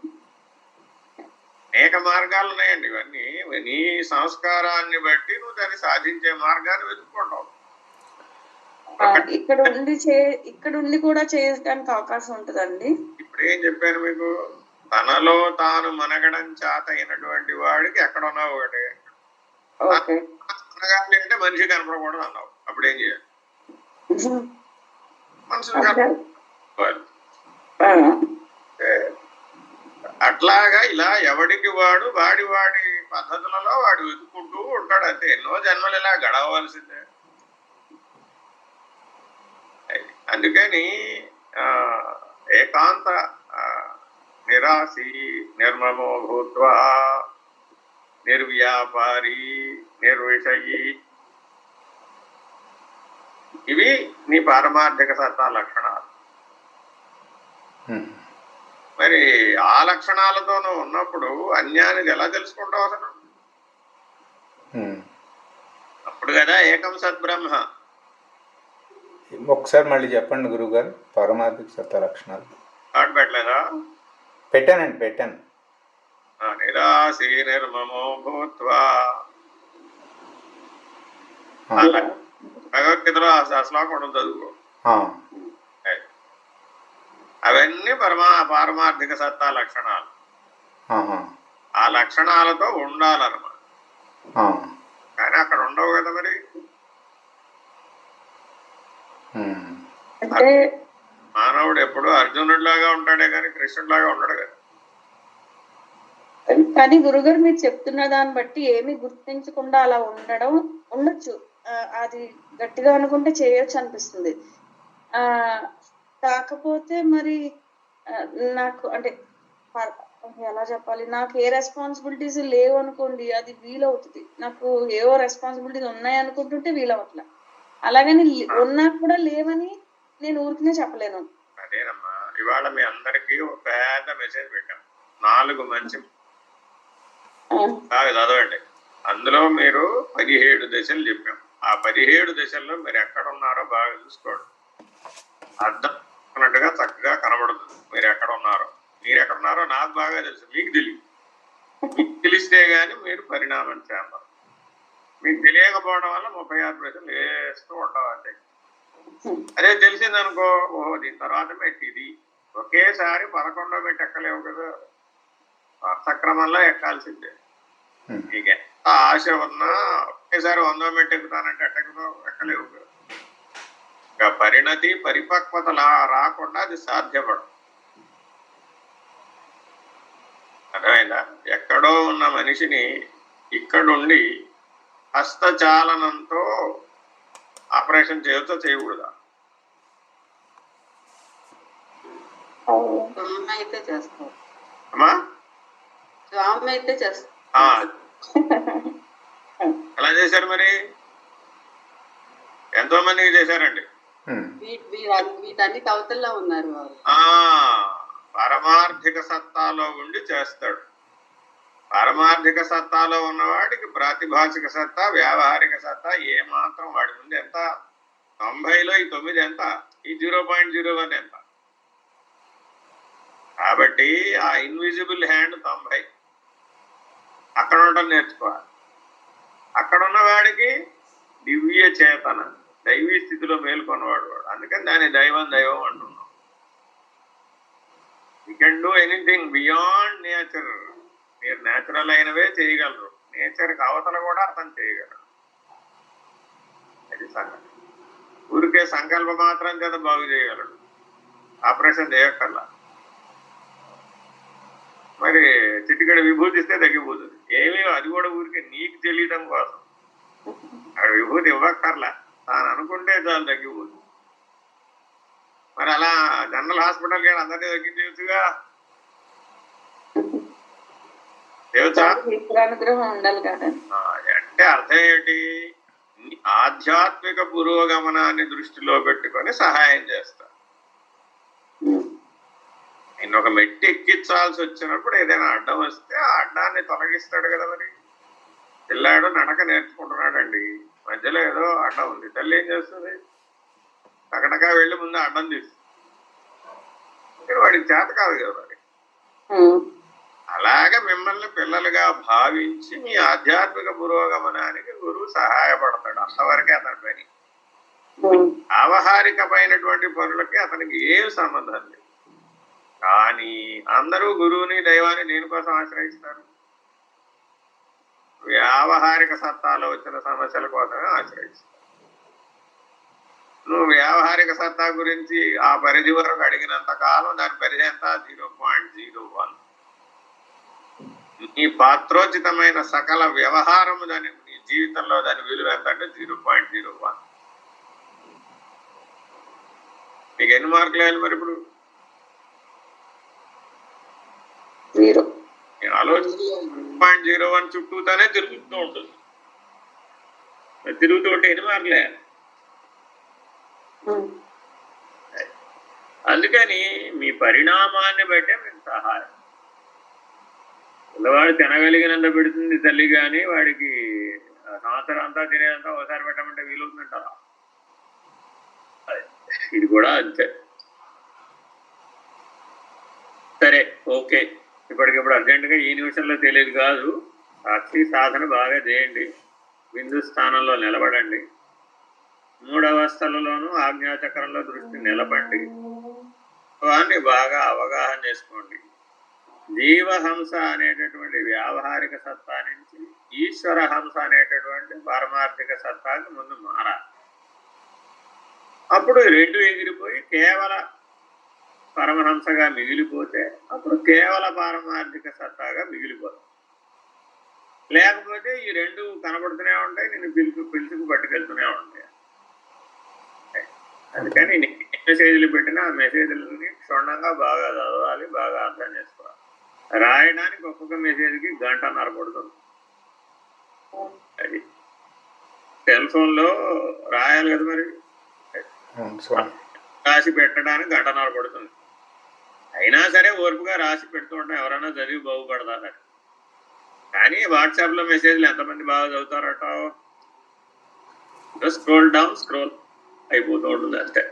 అనేక మార్గాలు ఉన్నాయండి. ఇవన్నీ నీ సంస్కారాన్ని బట్టి నువ్వు దాన్ని సాధించే మార్గాన్ని వెతుక్కుంటావు. ఇక్కడ ఉండి కూడా చేయడానికి అవకాశం ఉంటుందండి. ఇప్పుడు ఏం చెప్పాను మీకు? తనలో తాను మనగడం చేత అయినటువంటి వాడికి ఎక్కడ ఉన్నావు ఒకటి. మనగాలి అంటే మనిషి కనపడకూడదు అన్నావు, అప్పుడు ఏం చేయాలి? మనుషులు కనపడాలి. అట్లాగా ఇలా ఎవడికి వాడు వాడి పద్ధతులలో వాడు వెతుక్కుంటూ ఉంటాడు అంతే. ఎన్నో జన్మలు ఇలా గడవలసిందే. అందుకని ఏకాంత నిరాశి నిర్మమో భూత్వా నిర్వ్యాపారి నిర్విషయి, ఇవి నీ పారమార్థిక సత్తా లక్షణాలు. మరి ఆ లక్షణాలతో నువ్వు ఉన్నప్పుడు అన్యాన్ని ఎలా తెలుసుకుంటావు అసలు? అప్పుడు కదా ఏకం సద్బ్రహ్మ. ఒకసారి మళ్ళీ చెప్పండి గురువుగారు, పారమార్థిక సత్తా లక్షణాలు. కార్డు పెట్టలేదా? పెట్టాను. నిరాశి నిర్మమో భూత్వా. భగవద్గీతలో ఆ శ్లోకం చదువుకో. అవన్నీ పారమార్థిక సత్తా లక్షణాలు. ఆ లక్షణాలతో ఉండాలన్నమాట. కానీ అక్కడ ఉండవు కదా. మరి మానవుడు ఎప్పుడు అర్జునుడిలాగా ఉంటాడే కానీ కృష్ణుడిలాగా ఉండడు కదా. కానీ గురుగారు మీరు చెప్తున్న దాన్ని బట్టి ఏమి గుర్తించకుండా అలా ఉండొచ్చు. అది గట్టిగా అనుకుంటే చేయొచ్చు అనిపిస్తుంది. కాకపోతే మరి నాకు అంటే ఎలా చెప్పాలి, నాకు ఏ రెస్పాన్సిబిలిటీస్ లేవు అనుకోండి అది వీలవుతుంది. నాకు ఏవో రెస్పాన్సిబిలిటీస్ ఉన్నాయి అనుకుంటుంటే వీలవట్లే. అలాగని ఉన్నా కూడా లేవని నేను ఊరికనే చెప్పలేను. అదేనమ్మా, ఇవాళ మీ అందరికీ ఒక పెద్ద మెసేజ్ పెట్టాం. 4 మంచి బాగా చదవండి. అందులో మీరు 17 దశలు చెప్పాం. ఆ 17 దశల్లో మీరు ఎక్కడ ఉన్నారో బాగా చూసుకోండి. అర్థం అన్నట్టుగా చక్కగా కనబడుతుంది మీరు ఎక్కడ ఉన్నారో. మీరు ఎక్కడ ఉన్నారో నాకు బాగా తెలుసు, మీకు తెలియదు. మీకు తెలిస్తే గానీ మీరు పరిణామం చెందరు. మీకు తెలియకపోవడం వల్ల 36 ప్రశ్నలు వేస్తూ ఉంటాం అంతే. అదే తెలిసిందనుకో, ఓహో దీని తర్వాత మెట్టి ఇది, ఒకేసారి 11వ మెట్టి ఎక్కలేవు కదా, వరుసక్రమంలో ఎక్కాల్సిందే. నీకు ఎంత ఆశ ఉన్నా ఒకేసారి 100వ మెట్టి ఎక్కుతానంటే ఎక్కలేవు కదా. ఇంకా పరిణతి పరిపక్వత రాకుండా అది సాధ్యపడదు. అర్థమైందా? ఎక్కడో ఉన్న మనిషిని ఇక్కడుండి హస్తచాలనంతో ఆపరేషన్ చేయొచ్చో చేయకూడదా? అయితే చేస్తారు అమ్మా, అయితే చేస్తారు. ఎలా చేశారు మరి? ఎంతో మందికి చేశారండి. వీటన్నిటి అవతల్లో ఉన్నారు వారు. పారమార్థిక సత్తాలో ఉండి చేస్తాడు. పారమార్థిక సత్తాలో ఉన్నవాడికి ప్రాతిభాషిక సత్తా, వ్యావహారిక సత్తా ఏమాత్రం వాడి ముందు ఎంత? 90లో ఈ 9 ఎంత? ఈ 0.01 ఎంత? కాబట్టి ఆ ఇన్విజిబుల్ హ్యాండ్ 90 అక్కడ ఉండడం నేర్చుకోవాలి. అక్కడ ఉన్నవాడికి దివ్య చేతన, దైవీ స్థితిలో మేల్కొన్నవాడు వాడు. అందుకని దాన్ని దైవం అంటున్నాం. You can do anything beyond nature. మీరు నేచురల్ అయినవే చేయగలరు, నేచర్కి అవతల కూడా అతను చేయగలరు. అది సంగతి. ఊరికే సంకల్ప మాత్రం చేత బాగు చేయగలడు, ఆపరేషన్ చేయక్కర్లా. మరి చిటికడ విభూతిస్తే తగ్గిపోతుంది. ఏమీ అది కూడా ఊరికే నీకు తెలియటం కోసం. అక్కడ విభూతి ఇవ్వక్కర్లా, తాను అనుకుంటే చాలు తగ్గిపోతుంది. మరి అలా జనరల్ హాస్పిటల్కి అందరినీ తగ్గించవచ్చుగా. అంటే అర్థం ఏంటి? ఆధ్యాత్మిక పురోగమనాన్ని దృష్టిలో పెట్టుకొని సహాయం చేస్తా. నేను ఒక మెట్టి ఎక్కించాల్సి వచ్చినప్పుడు ఏదైనా అడ్డం వస్తే ఆ అడ్డాన్ని తొలగిస్తాడు కదా. మరి పిల్లాడు నడక నేర్చుకుంటున్నాడండి, మధ్యలో ఏదో అడ్డం ఉంది, తల్లి ఏం చేస్తుంది? టకటకా వెళ్ళి ముందు అడ్డం తీస్తుంది. వాడికి చేత కాదు కదా. మరి అలాగే మిమ్మల్ని పిల్లలుగా భావించి మీ ఆధ్యాత్మిక పురోగమనానికి గురువు సహాయపడతాడు. అంతవరకే అతని పని. వ్యావహారికమైనటువంటి పనులకి అతనికి ఏం సంబంధం లేదు. కానీ అందరూ గురువుని దైవాన్ని దేనికోసం ఆశ్రయిస్తారు? వ్యావహారిక సత్తాలో వచ్చిన సమస్యల కోసమే ఆశ్రయిస్తారు. నువ్వు వ్యావహారిక సత్తా గురించి ఆ పరిధి వరకు అడిగినంత కాలం దాని పరిధి ఎంత? 0.01. నీ పాత్రోచితమైన సకల వ్యవహారము దాని నీ జీవితంలో దాని విలువ ఎంత అంటే 0.01. నీకు ఎన్ని మార్కులు వేయాలి మరి? ఇప్పుడు ఆలోచన 0.01 చుట్టూతానే తిరుగుతూ ఉంటుంది. తిరుగుతూ ఉంటే ఎన్ని మార్కులు వేయాలి? అందుకని మీ పరిణామాన్ని బట్టే మేము సహాయం. పిల్లవాడు తినగలిగినంత పెడుతుంది తల్లి, కానీ వాడికి సంవత్సరం అంతా తినేదంతా ఒకసారి పెట్టమంటే వీలవుతుందంటారా? ఇది కూడా అంతే. సరే, ఓకే. ఇప్పటికిప్పుడు అర్జెంటుగా ఈ నిమిషంలో తెలియదు కాదు. సాక్షి సాధన బాగా చేయండి, బిందు స్థానంలో నిలబడండి, 3 అవస్థలలోనూ ఆజ్ఞాచక్రంలో దృష్టి నిలబండి, వాన్ని బాగా అవగాహన చేసుకోండి. జీవహంస అనేటటువంటి వ్యావహారిక సత్తా నుంచి ఈశ్వర హంస అనేటటువంటి పారమార్థిక సత్తాకి ముందు మారాలి. అప్పుడు 2 ఎగిరిపోయి కేవల పరమహంసగా మిగిలిపోతే అప్పుడు కేవల పారమార్థిక సత్తాగా మిగిలిపోతాం. లేకపోతే ఈ రెండు కనబడుతూనే ఉంటాయి, నేను పిలుచుకు పట్టుకెళ్తూనే ఉంటాయి. అందుకని మెసేజ్లు పెట్టినా ఆ మెసేజ్లని క్షుణ్ణంగా బాగా చదవాలి, బాగా అర్థం చేసుకోవాలి. రాయడానికి ఒక్కొక్క మెసేజ్కి గంటన్నర పడుతుంది. అది సెల్ ఫోన్లో రాయాలి కదా మరి, రాసి పెట్టడానికి గంటన్నర పడుతుంది. అయినా సరే ఓర్పుగా రాసి పెడుతూ ఉంటాం, ఎవరైనా చదివి బాగుపడతారని. కానీ వాట్సాప్లో మెసేజ్లు ఎంతమంది బాగా చదువుతారట? స్క్రోల్ డౌన్ స్క్రోల్ అయిపోతూ ఉంటుంది అంతే.